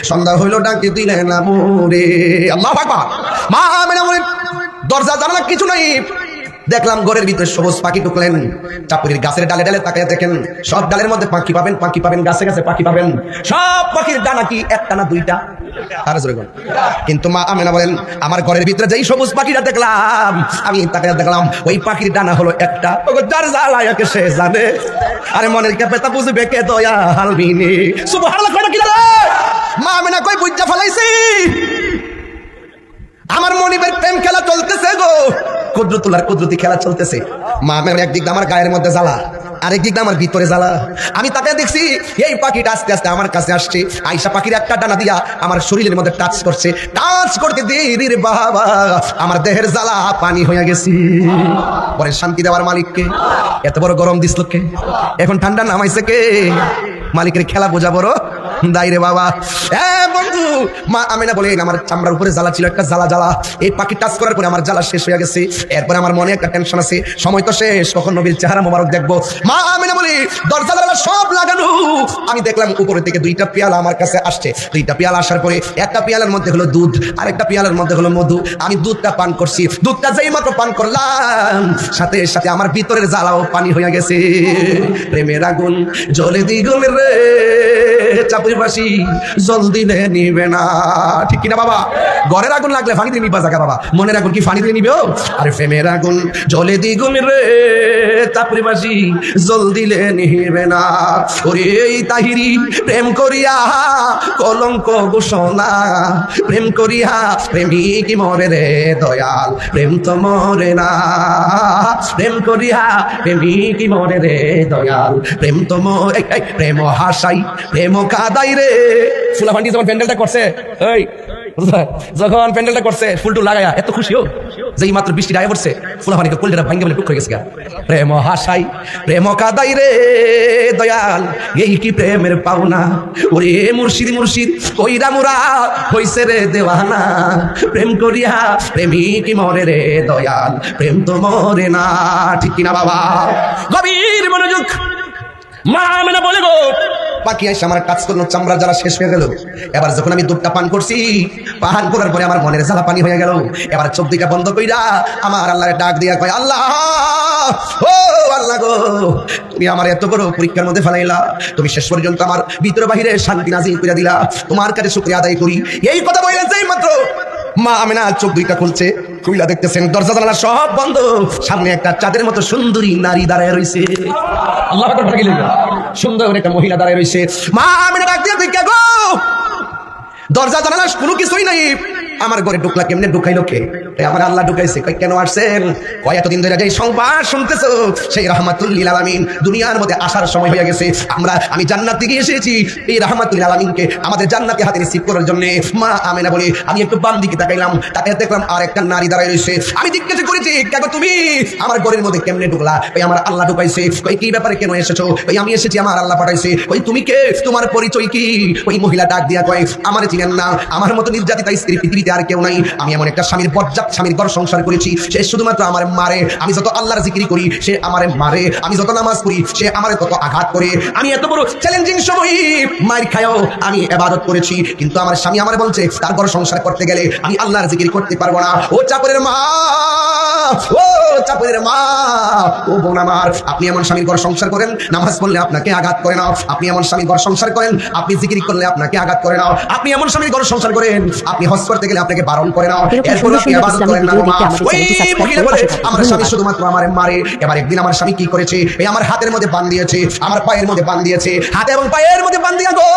Speaker 1: সন্ধ্যা হইল ডাক দিলে না মুরে। আল্লাহু আকবার। মা আমেনা বলেন, দরজা জানালা কিছু নাই, দেখলাম ঘরের ভিতরে সবুজ পাখি ঢুকলেন। চাপুরির গাছের ডালে ডালে তাকায় দেখেন, সব ডালের মধ্যে পাখি পাবেন, পাখি পাবেন, গাছে গাছে পাখি পাবেন। সব পাখির ডানা কি একটা না দুইটা? আর জোরে বলেন। কিন্তু মা আমেনা বলেন, আমার ঘরের ভিতরে যেই সবুজ পাখিটা দেখলাম, আমি তাকায় দেখলাম ওই পাখির ডানা হলো একটা। ওগো যার জ্বালায় সে জানে, আরে মনের ক্যাপেতা বুঝবে কে দয়াল বিনে। সুবহানাল্লাহ কয় না কি জানে? মা আমেনা কই বুঝা ফেলাইছি, আমার মনিবের প্রেম খেলা চলতেছে গো, কুদরতুল্লাহর কুদরতি খেলা চলতেছে। মা আমেনার একদিক আমার গায়ের মধ্যে জ্বালা, আরেকদিক আমার ভিতরে জ্বালা। আমি তাকে দেখছি এই পাখিটা আস্তে আস্তে আমার কাছে আসছে, আইসা পাখির একটা ডানা দিয়া আমার শরীরের মধ্যে টাচ করছে, টাচ করতে দেরি বাবা আমার দেহের জ্বালা পানি হয়ে গেছি। পরে শান্তি দেওয়ার মালিককে, এত বড় গরম দিছিল কে, এখন ঠান্ডা নামাইছে কে? মালিকের খেলা বোঝা বড় দাইরে বাবা। বন্ধু, মা আমেনা বলে আমার চামড়ার উপরে জ্বালা ছিল, একটা জ্বালা জ্বালা, এই পাখি টাচ করার পরে আমার জ্বালা শেষ হয়ে গেছে। এরপরে আমার মনে একটা টেনশন আছে, সময় তো শেষ, কখন নবীর চেহারা মোবারক দেখবো। মা আমেনা বলি দরজা জানালা সব লাগানো, আমি দেখলাম উপরে থেকে দুইটা পেয়ালা আমার কাছে আসছে। দুইটা পেয়ালা আসার পরে একটা পেয়ালার মধ্যে হলো দুধ, আর একটা পেয়ালার মধ্যে হলো মধু। আমি দুধটা পান করছি, দুধটা যেই মাত্র পান করলাম সাথে সাথে আমার ভিতরের জ্বালাও পানি হয়ে গেছে। প্রেমের আগুন জ্বলে দ্বিগুণ রে, চাপুরিবাসী জল দিলে নিবে না, ঠিক কিনা বাবা? ঘরের আগুন লাগলে পানি দিয়ে নিবা জায়গা বাবা, মনের আগুন কি পানি দিয়ে নিবে? আরে প্রেমের আগুন জ্বলে দ্বিগুণ রে, চাপুরিবাসী জল দিলে নিবে না। ওরে এই তাহিরি প্রেম করিয়া কলঙ্ক ঘোষণা, প্রেম করিয়া প্রেমিক মরে রে দয়াল, প্রেম তো মরে না, প্রেম করিয়া প্রেমিক মরে রে দয়াল, প্রেম তো মরে। প্রেম হাসাই প্রেম কাদাই রে। ফুলাফান্ডি যখন প্যান্ডেলটা করছে, এই যখন প্যান্ডেলটা করছে ফুলটু লাগায়া এত খুশি হোক, যেই মাত্র বৃষ্টি আয় পড়ছে ফুলাফানিকে কুলটা ভাঙ্গে বলে টুক হয়ে গেছে। প্রেম হাসাই প্রেম কাদাই রে দয়াল, এই কি প্রেমের পাওনা। ওরে মুর্শিদ মুর্শিদ কইরা মুরা হইছে রে দেওয়ানা, প্রেম করিয়া প্রেমিক মরে রে দয়াল, প্রেম তো মরে না, ঠিক কিনা বাবা? গভীর মনোযোগ। মা আমেনা বলে গো, পাখি এসে আমার কাজ করলো, চামড়া জ্বালা শেষ হয়ে গেল। এবার যখন আমি দুধটা পান করছি, পান করার পরে আমার মনের জ্বালা পানি হয়ে গেল। এবার চোখ দিকে বন্ধ কইরা আমার আল্লাহরে ডাক দিয়া কয়, আল্লাহ ও আল্লাহ গো, তুমি আমার এত বড় পরীক্ষার মধ্যে ফেলাইলা, তুমি শেষ পর্যন্ত আমার ভিতরে বাহিরে শান্তি নাজিল কইরা দিলা, তোমার কাছে শুকরিয়া আদায় করি। এই কথা বলে যেই মাত্র মা আমেনা চোখ দুইটা খুলছে, খুইলা দেখতেছেন দরজা জানালা সব বন্ধ, সামনে একটা চাঁদের মতো সুন্দরী নারী দাঁড়ায় রইছে। আল্লাহ সুন্দর একটা মহিলা দাঁড়ায় রইছে। মা আমেনা ডাক দিয়ে দেখে গো, দরজা জানালা কোনো কিছুই নাই, আমার ঘরে ঢুকলা কেমনে, ঢুকাইলো কে? আমার আল্লাহ ঢুকাইছে। কই কেন আসছেন? কয় এতদিন ধরে যেই সংবাদ শুনতেছো, সেই রাহমাতুল লিল আলামিন দুনিয়ার মধ্যে আসার সময় হয়ে গেছে। আমি জান্নাত থেকে এসেছি এই রাহমাতুল লিল আলামিনকে আমাদের জান্নাতে হাতে রিসিভ করার জন্য। মা আমেনা বলে আমি একটু বাম দিকে তাকাইলাম, তাকে দেখলাম আর একটা নারী দাঁড়ায় রয়েছে। আমি জিজ্ঞাসা করেছি, কেন তুমি আমার ঘরের মধ্যে কেমনে ঢুকলা? ওই আমার আল্লাহ ঢুকাইছে। কই কি ব্যাপারে কেন এসেছো? ওই আমি এসেছি আমার আল্লাহ পাঠাইছে। ওই তুমি কে, তোমার পরিচয় কি? ওই মহিলা ডাক দিয়া কয়, আমারে চিনেন না, আমার মতো নির্যাতিতা স্ত্রী পৃথিবীতে আর কেউ নাই। আমি এমন একটা স্বামীর বজ্জাত স্বামীর ঘর সংসার করেছি, সে শুধুমাত্র আমার মারে। আমি যত আল্লাহর জিকির করি সে আমারে মারে, আমি যত নামাজ পড়ি সে আমারে তত আঘাত করে। আমি এত বড় চ্যালেঞ্জিং সময় মার খায়ও আমি ইবাদত করেছি, কিন্তু আমার স্বামী আমারে বলছে তার ঘর সংসার করতে গেলে আমি আল্লাহর জিকির করতে পারবো না। ও চাপরের মা, ও চাপের মা, ও বোন আমার, আপনি এমন স্বামীর ঘর সংসার করেন, নামাজ পড়লে আপনাকে আঘাত করে না। আপনি এমন স্বামীর ঘর সংসার করেন, আপনি জিকির করলে আপনাকে আঘাত করে না। আপনি এমন স্বামীর ঘর সংসার করেন, আপনি হজ করতে গেলে আপনাকে বারণ করে না। এরপর আপনি ইবাদত করেন না। ওই মহিলা বলে, আমার স্বামী শুধুমাত্র আমারে মারে। এবার একদিন আমার স্বামী কি করেছে, এই আমার হাতের মধ্যে বান দিয়েছে, আমার পায়ের মধ্যে বান দিয়েছে, হাতে এবং পায়ের মধ্যে বান দিয়া গো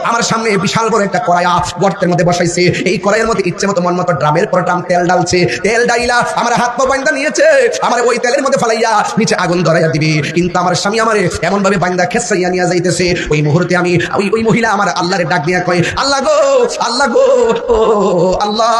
Speaker 1: আমার সামনে বিশাল বড় একটা কড়াই গর্তের মধ্যে বসাইছে। এই কড়াইয়ের মধ্যে ইচ্ছে মতো মন মতো ড্রামের পর ড্রাম তেল ডালছে। তেল ডাইলা আমার হাত পা বান্দা নিয়েছে, আমার ওই তেলের মধ্যে ফালাইয়া নিচে আগুন ধরাইয়া দিবি। কিন্তু আমার স্বামী আমারে এমন ভাবে বান্দা খেসাইয়া নিয়ে যাইতেছে, ওই মুহূর্তে আমি ওই মহিলা আমার আল্লাহরে ডাক দিয়া কয়, আল্লাহ গো, আল্লাহ গো, ও আল্লাহ,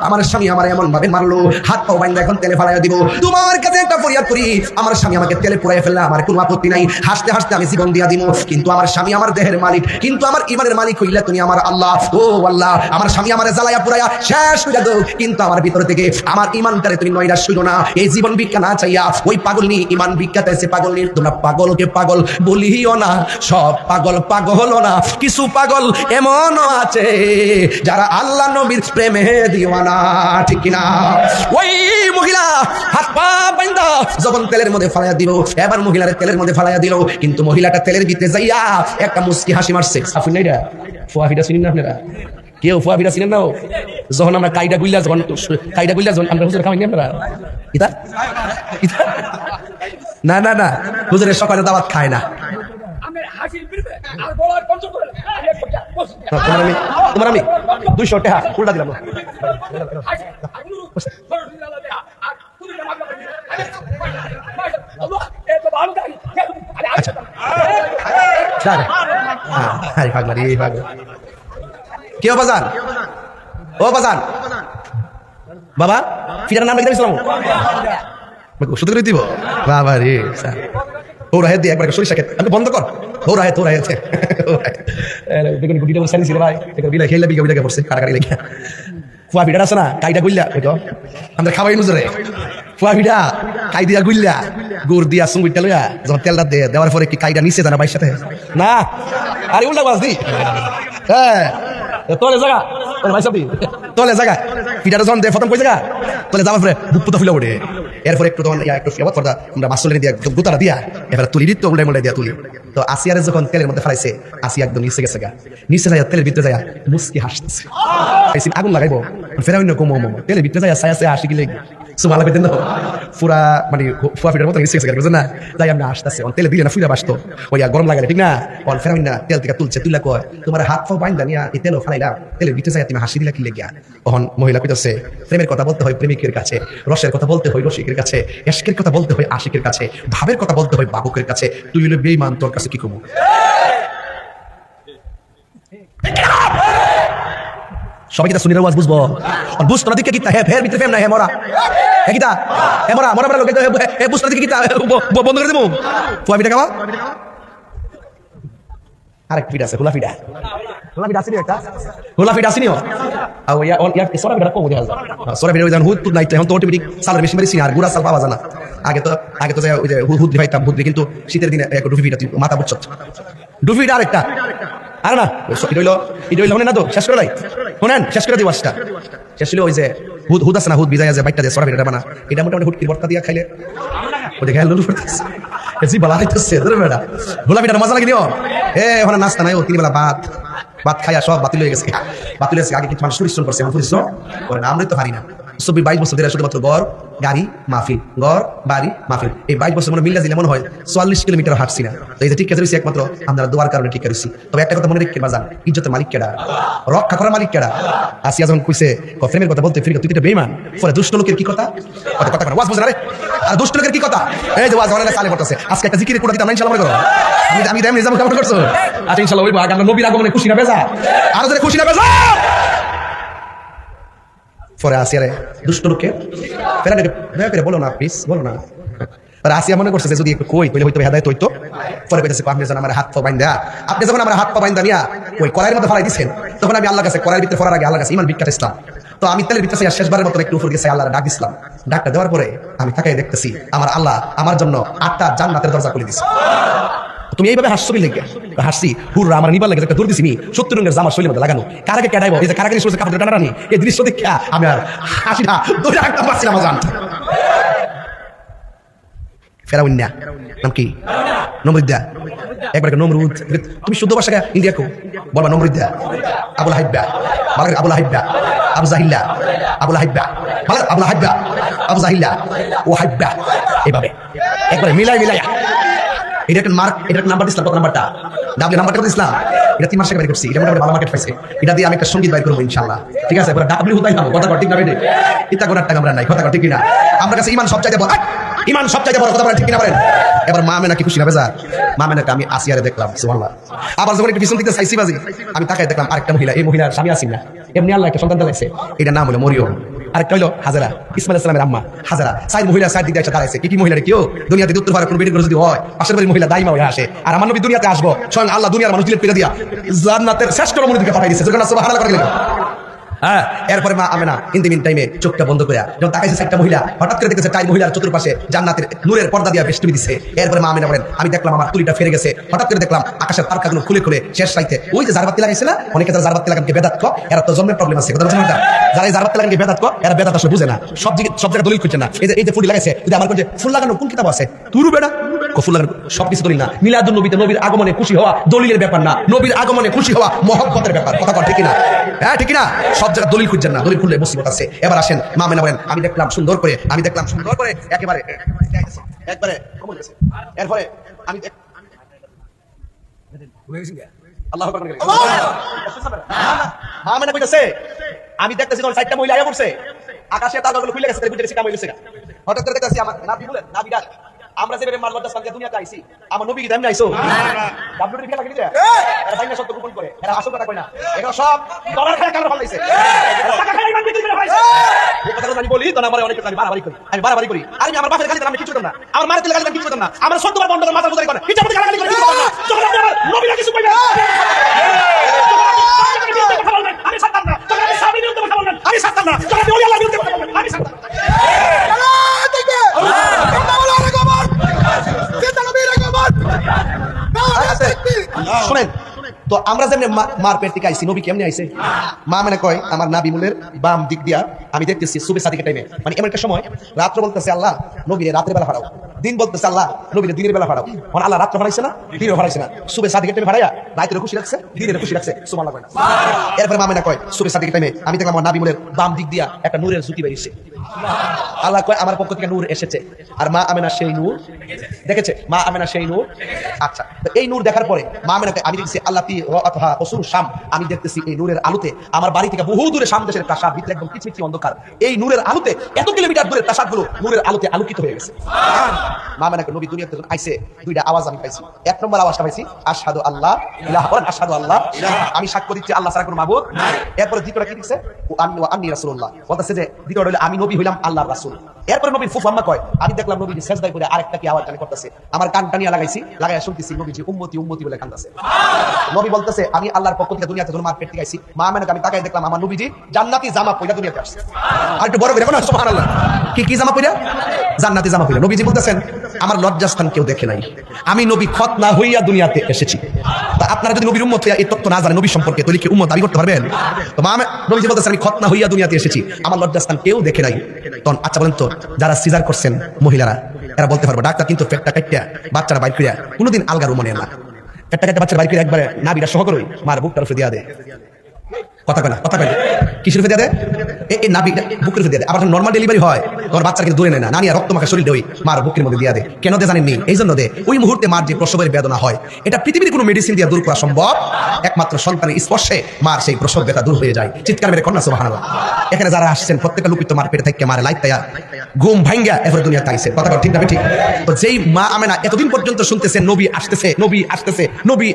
Speaker 1: আমার স্বামী আমার এমন ভাবে মারলো, হাত পা বান্দা এখন তেলে ফালাইয়া দিব। তোমার কাছে একটা ফরিয়াদ করি, আমার স্বামী আমাকে তেলে পুরাইয়া ফেললে আমার কোনো আপত্তি নাই, হাসতে হাসতে আমি জীবন দিয়া দিব। কিন্তু আমার স্বামী আমার দেহের মালিক, কিন্তু আমার ইমানের মালিক হইলে তুমি আমার আল্লাহ। ও আল্লাহ, আমার স্বামী আমার জ্বালাইয়া পুরাইয়া শেষ হইয়া দাও, কিন্তু আমার ভিতর থেকে আমার ইমানটারে তুমি নয়রা শুনো না। এই জীবন ভিক্ষা না চাইয়া ওই পাগল নি ইমান ভিক্ষা চাইছে। পাগল নি, তোমরা পাগলকে পাগল বলিও না, সব পাগল পাগল না। কিছু পাগল এমনও আছে যারা আল্লাহ নবীর প্রেমে দিওয়ানা, ঠিক কিনা? ওই মহিলা হাত পা বান্দা যখন তেলের মধ্যে ফালাইয়া দিল, এবার মহিলারে তেলের মধ্যে ফালাইয়া দিল, কিন্তু মহিলাটা তেলের ভিতরে যাইয়া একটা মুস্কি হাসি মারছে। আপনি না ফুয়াফিটা চিনেন না আপনারা? কেউ ফুয়াফিটা চিনেন না? যখন আমরা কাইডা গুইলা যখন আমরা হুজুর খাওয়াইনি আপনারা ইতা ইতা না না না, হুজুরের সকালে দাওয়াত খায় না। তোমার আমি 200 টাকা উল্টা দিলাম। কেউ বাজান, ও বাজান বাবা, ফিরার নাম লিখে দিয়েছিলাম শুধু করে দিব বাবা রে। ও রাহে দিয়ে একবার সরিষা খেত আমি বন্ধ কর। ও রাহে তো রাহে আছে দেখুন গুটিটা বসানি ছিল ভাই, বিলা খেলে বিঘা বিঘা পড়ছে কাটাকাটি লেখা। ফুয়া পিঠা আছে না, কাইটা গুইলা ওই তো আমরা খাবাই নজরে। ফুয়া পিঠা কাই দিয়া গুইলা গুড় দিয়া সুঙ্গুইটা লইয়া যখন তেলটা দিয়ে দেওয়ার পরে কি কাইটা নিচে জানা বাইর সাথে না, আরে উল্টা বাস দি। হ্যাঁ তোলে জায়গা ভাই সাবি, তোলে জায়গা পিঠাটা যখন দেয় প্রথম কই জায়গা তোলে যাওয়ার পরে বুক পুতা ফুলে ওঠে। এরপরে একটু তখন একটু ফিয়াবাদ করতা আমরা মাসুলের দিয়া গুতাটা দিয়া এবার তুলি দিত উল্টাই মুল্টাই দিয়া তুলি। তো আসিয়ারে যখন তেলের মধ্যে ফেলাইছে, আসিয়া একদম নিচে গেছে গা, নিচে যায় তেলের ভিতরে যায় মুস্কি হাসতেছে। আগুন লাগাইবো ফেরা অন্য কমো তেলের ভিতরে যায় সায়া সায়া হাসি গিলে সুমালা পেতেন পুরা মানে ফুয়া ফিটার মতো নিচে গেছে না, তাই আমরা আসতেছে তেলে দিলে না ফুলা বাসতো ওই গরম লাগালে ঠিক না, অল ফেরা না তেল থেকে তুলছে তুলা কয় তোমার হাত পা বাইন দানিয়া এই তেলও ফেলাইলা, তেলের ভিতরে যায় তুমি হাসি দিলা কি লেগিয়া। তখন মহিলা কইতেছে প্রেমের কথা বলতে হয় প্রেমিকের কাছে, রসের কথা বলতে হয় রসিকের কাছে, এশকের কথা বলতে হয় আশিকের কাছে, ভাবের কথা বলতে হয় বাবুকের কাছে, তুই হলে বেঈমান, তোর কাছে কি কমু? সবাই কিতা শুনির আওয়াজ বুঝবো, আর বুঝতো না দিকে কিতা হে ফের ভিতরে ফেম না হে মরা হে কিতা হে মরা মরা মরা লোকে হে বুঝতো না দিকে কিতা বন্ধ করে দেবো। ফুয়া পিঠা খাওয়া আরেক পিঠা আছে, খোলা পিঠা আসেনি একটা খোলা পিঠা আসেনি সরা পিঠা কম দেখা যায়, সরা পিঠা যখন হুদ তুদ নাই এখন তো অটোমেটিক সালের বেশি মেরেছি আর গুড়া সাল পাওয়া যায় না। আগে তো ওই যে হুদ দিভাইতাম হুদ, কিন্তু শীতের দিনে ডুফি পিঠা মাথা বুঝছ ডুফি পিঠা আরেকটা আর না এটা হইলো না তো শেষ করে নাই শোনেন, শেষ করে দিই ওয়াজটা শেষ হলো। ওই যে হুদ আছে না, হুদ ভিজা যায় বাইকটা দিয়ে সরা পিঠাটা বানা, এটা মোটামুটি হুটকির বটকা দিয়া খাইলে ওই যে খেয়াল করতেছে জি বলা হইতেছে বেটা গোলা পিঠার মজা লাগে নিও। ওখানে নাস্তা নাই, ও 3 বেলা ভাত খাইয়া সব বাতিল হয়ে গেছে, বাতিল হয়েছে। আগে কিছু মানুষ পরিশ্রম করছে, এখন পরিশ্রম করে না, আমরাই তো হারি না। 22 বছর ধরে শুধুমাত্র গড় গাড়ি মাহফিল, গড় বাড়ি মাহফিল, এই 22 বছর মনে মিল্লা দিলে মনে হয় 44 কিলোমিটার হাঁটছি না। তো এই যে ঠিক আছে একমাত্র আমরা দোয়ার কারণে ঠিক করেছি। তবে একটা কথা মনে রেখে বাজান, ইজ্জতের মালিক কেডা, রক্ষা করার মালিক কেডা? আসিয়া যখন কইছে প্রেমের কথা বলতে ফিরে তুই তো বেঈমান, পরে দুষ্ট লোকের কি কথা কথা ওয়াজ বুঝা রে, আর দুষ্ট লোকের কি কথা? এই যে ওয়াজ অনেক সালে করতেছে, আজকে একটা জিকিরের কোটা দিতাম না ইনশাআল্লাহ, মনে করো আমি দেম নিজাম কেমন করছো? আচ্ছা ইনশাআল্লাহ ওই আমরা নবীর আগমনে খুশি না বেজা, আর যদি খুশি না বেজা পরে আসিয়ারে দুষ্ট লোককে ফেরা দয়া করে বলো না প্লিজ, বলো না। আর আসিয়া মনে করছে যে যদি একটু কই তাহলে হয়তো হেদায়েত হইতো। পরে কইতেছে আপনি যখন আমার হাত পা বাইন্দা, আপনি যখন আমার হাত পা বাইন্দা নিয়া ওই কড়াইয়ের মধ্যে ফেলাই দিচ্ছেন, তখন আমি আল্লাহর কাছে কড়াইয়ের ভিতরে ফেরার আগে আল্লাহর কাছে ইমান ভিক্ষা দিছিলাম। তো আমি তেলের ভিতরে শেষবারের মতো একটু উপর গেছে আল্লাহর ডাক দিছিলাম। ডাকটা দেওয়ার পরে আমি তাকাই দেখতেছি আমার আল্লাহ আমার জন্য 8টা জান্নাতের দরজা খুলে দিছে। তুমি এইভাবে হাসছো লেগে হাসছি হুররা আমার নিবার লাগে একটা দূর দিছি 70 রঙের জামার শৈলের মধ্যে লাগানো, কারাকে কেডাইবো এই যে কারাকে কাপড় টানাটানি, এই দৃশ্য দেখে আমি আর হাসি না দৌড়ে একটা পাচ্ছিলাম জান। ফেরাউন্না নাম কি? নমরুদ্দা। একবার নমরুদ, তুমি শুদ্ধ ভাষা ইন্ডিয়া কো বলবা নমরুদ্দা। আবুল হাইব্বা, বালার আবুল হাইব্বা, আবু জাহিল্লা, আবুল হাইব্বা, বালার আবুল হাইব্বা, আবু জাহিল্লা ও হাইব্বা। এইভাবে একবারে মিলাইয়া এটা একটা মার্ক, এটা একটা নাম্বার দিছিলাম। কত নাম্বারটা? ডাবল নাম্বারটা কত দিছিলাম? এটা 3 মাস আগে বের করছি। এটা মোটামুটি ভালো মার্কেট পাইছে। এটা দিয়ে আমি একটা সঙ্গীত বাইর করবো ইনশাআল্লাহ। ঠিক আছে? এবার ডাবল হুদাই পাবো। কথা ঠিক না বেটে? ইতা করার টাকা আমরা নাই। কথা ঠিক না? আমার কাছে ইমান সবচাইতে বড়। ইমান সবচাইতে বড়। কথা বলেন ঠিক না বলেন? এবার মা মেনা কি খুশি হবে? মা মেনাকে আমি আসিয়ারে দেখলাম, সুবহানাল্লাহ। আবার যখন একটু পিছন দিতে চাইছি বাজি, আমি তাকাই দেখলাম আরেকটা মহিলা। এই মহিলার স্বামী আসিন না, এমনি আল্লাহ একটা সন্তান দিয়েছে। এটার নাম হলো মরিয়ম। আরেকটা হলো হাজারা, ইসমাইল ইসলামের আম্মা হাজারা। সাইড মহিলা সাইড দিকে এসে দাঁড়াইছে। কি মহিলা? কেউ দুনিয়াতে উত্তর ভারত কোনো বেটি করে যদি হয়, পাশের বাড়ির মহিলা দাইমা হয়ে আসে। আর আমার নবী দুনিয়াতে আসবো, স্বয়ং আল্লাহ দুনিয়ার মানুষ দিলে পেরে দিয়া জান্নাতের শ্রেষ্ঠ রমণীর দিকে পাঠাই দিয়েছে। সুবহানাল্লাহ করে গেলেন। হ্যাঁ, এরপরে মা আমেনা ইন টাইমে চোখটা বন্ধ করে যখন তাকাইছে একটা মহিলা, হঠাৎ করে দেখেছে টাই মহিলার চতুর্পাশে জান্নাতের নূরের পর্দা দিয়া বেষ্টনী দিচ্ছে। এরপরে মা আমেনা বলেন, আমি দেখলাম আমার তুলিটা ফিরে গেছে। হঠাৎ করে দেখলাম আকাশের তারকাগুলো খুলে খুলে শেষ রাইতে ওই যে জারবাতি লাগাইছে না, অনেকে যারা জারবাতি লাগানকে বেদাত কো, এরা তো জন্মের প্রবলেম আছে। কথা বলছেন না? যারা এই জারবাতি লাগানকে বেদাত কো, এরা বেদাত আসলে বুঝে না। সব জায়গায় দলিল খুঁজছে না। এই যে ফুল লাগাইছে, যদি আমার কোন ফুল লাগানো কোন কিতাব আছে? তুরু বেড়া ফুল লাগানো সবকিছু দলিল না। মিলাদুন নবীতে নবীর আগমনে খুশি হওয়া দলিলের ব্যাপার না, নবীর আগমনে খুশি হওয়া মহব্বতের ব্যাপার। কথা ঠিক না? হ্যাঁ ঠিক না? সব জায়গায় দলিল খুঁজছেন না, দলিল খুললে মুসিবত আছে। এবার আসেন মা মেনা বলেন, আমি দেখলাম সুন্দর করে একেবারে এরপরে আমি আল্লাহু আকবার করে মা মেনা কইতাছে, আমি দেখতেছি যখন চারটা মহিলা আয়া পড়ছে, আকাশে তারকাগুলো খুলে গেছে, বুঝতে গেছি কাম হইছে। হঠাৎ করে দেখতেছি আমার নাবি বলেন, নাবি ডাক, আমরা যেভাবে মারলাম দাসকে দুনিয়াতে আইছি, আমার নবী কি দাম আইছো? ডাব্লিউডি খেলা খেলি যায়, এরা বাইনা শব্দ গোপন করে, এরা আসল কথা কয় না, এরা সব ডলার খেলা কামড় ফালাইছে, টাকা খেলা ইমান বিক্রি করে ফালাইছে। এই কথাগুলো আমি বলি তো না, আমার অনেক আমি বাড়াবাড়ি করি। আমি আমার বাপের গালি দিলাম, আমি কিছু করতাম না, আমার মায়ের গালি দিলাম, কিছু করতাম না, আমার 14 বার বন্ধ করে মাথা মুদারি করে, কিছু আমাদের গালি করে কিছু করতাম না, যখন আপনি আমার নবীরা কিছু কইবেন, আমি ছাড়তাম না, যখন আপনি সাহাবীদের বিরুদ্ধে কথা বলবেন, আমি ছাড়তাম না, যখন আপনি ওলি আল্লাহর বিরুদ্ধে কথা বলবেন, আমি ছাড়তাম না। শুনেন তো, আমরা যেমনি মার পেট থেকে আইছি, নবী কেমনে আইছে? মা মানে কয়, আমার নাবি মুলের বাম দিক দিয়া আমি দেখতেছি সুবে সাদিকের টাইমে, মানে এমন একটা সময় রাত্র বলতেছে আল্লাহ নবীরে রাতের বেলা ফাড়াও, দিন বলতেছে আল্লাহ নবীরে দিনের বেলা ফাড়াও। মানে আল্লাহ রাত্রে ফাড়াইছে না, দিনের ফাড়াইছে না, সুবে সাদিকের টাইমে ফাড়াইয়া রাতের খুশি রাখছে, দিনের খুশি রাখছে। সুবহানাল্লাহ। এরপর মা মানে কয়, সুবে সাদিকের টাইমে আমি দেখলাম আমার নাবি মুলের বাম দিক দিয়া একটা নূরের জ্যোতি বেরিয়েছে। আল্লাহ কয়, আমার পক্ষ থেকে নূর এসেছে। আর মা আমেনা সেই নূর দেখেছে, মা আমেনা সেই নূর। আচ্ছা, তো এই নূর দেখার পরে মা আমেনাকে আমি দেখছি আল্লাহ শাম, আমি দেখতেছি এই নূরের আলোতে আমার বাড়ি থেকে বহু দূরে শাম দেশের প্রাসাদ, ভিতরে একদম কিচমিচি অন্ধকার, এই নূরের আলোতে এত কিলোমিটার দূরের প্রাসাদগুলো নূরের আলোতে আলোকিত হয়ে গেছে। মা আমেনাকে নবী দুনিয়াতে আইছে, দুইটা আওয়াজ আমি পাইছি। এক নম্বর আওয়াজটা পাইছি আশহাদু আল্লাহ ইলাহা ইল্লাল্লাহ, আশহাদু আল্লাহ আমি সাক্ষ্য দিচ্ছি আল্লাহ ছাড়া কোনো মাবুদ নাই। এরপরে দ্বিতীয়টা কি দিচ্ছে? আন্নী রাসূলুল্লাহ, বলতেছে যে দ্বিতীয়টা হলো আমি নবী হইলাম আল্লাহর রাসূল। এরপরে নবীর ফুফু আম্মা কয়, আমি দেখলাম নবীজি সেজদায় করে আরেকটা কি আওয়াজ জানি করতেছে, আমার কান টানিয়া লাগাইছি, লাগাইয়া শুনতেছি নবীজি উম্মতি উম্মতি বলে কাঁদতেছে। নবী বলতেছে আমি আল্লাহর পক্ষ থেকে দুনিয়াতে তোমার পেট থেকে আইছি। মা মেনাকে আমি তাকাই দেখলাম আমার নবীজি জান্নাতি জামা পয়লা দুনিয়াতে আসছে। আর একটু বড় করে বলো সুবহানাল্লাহ, কি জামা পয়লা? জান্নাতি জামা পয়লা। নবীজি বলতেছেন আমার লজ্জাস্থান কেউ দেখে নাই, আমি নবী খতনা হইয়া দুনিয়াতে এসেছি। তা আপনারা যদি নবীর উম্মত এই তত্ত্ব না জানেন নবী সম্পর্কে, তাহলে কি উম্মত দাবি করতে পারবেন? তো মা নবীজি বলতেছেন আমি খতনা হইয়া দুনিয়াতে এসেছি, আমার লজ্জাস্থান কেউ দেখে নাই। তখন আচ্ছা বলেন তো, যারা সিজার করছেন মহিলারা, এরা বলতে পারবো ডাক্তার কিন্তু পেটটা কাটটা বাচ্চারা বাইর করিয়া কোনোদিন আলগা রুমনে না, পেটটা কাটটা বাচ্চারা বাইর করে একবারে নাবিরা সহ করে মার বুকটার উপরে দিয়া দেয়। কথা কয় না, কথা কয় না, কিসের উপরে দিয়া দেয়? এই নাবিটা বুকের উপরে দিয়া দেয়। আবার নর্মাল ডেলিভারি হয়, তোমার বাচ্চারা কিন্তু দূরে নেয় না, নানি রক্ত মাখা শরীর দেয় মার বুকের মধ্যে দিয়া দেয়। কেন দেয় জানেননি? এই জন্য দেয় ওই মুহূর্তে মার যে প্রসবের বেদনা হয়, এটা পৃথিবীর কোনো মেডিসিন দিয়ে দূর করা সম্ভব, একমাত্র সন্তানের স্পর্শে মার সেই প্রসব ব্যথা দূর হয়ে যায়। চিৎকার মেরে কন্যা সুবহানাল্লাহ। এখানে যারা আসছেন প্রত্যেকটা লোকই তো মার পেটে থেকে মারে লাইট তাইয়া ঘুম ভাঙ্গা এরপরে দুনিয়াতে আইছে। কথা ঠিক না ঠিক? তো যেই মা আমেনা এতদিন পর্যন্ত শুনতেছে নবী আসতেছে, নবী আসতেছে, নবী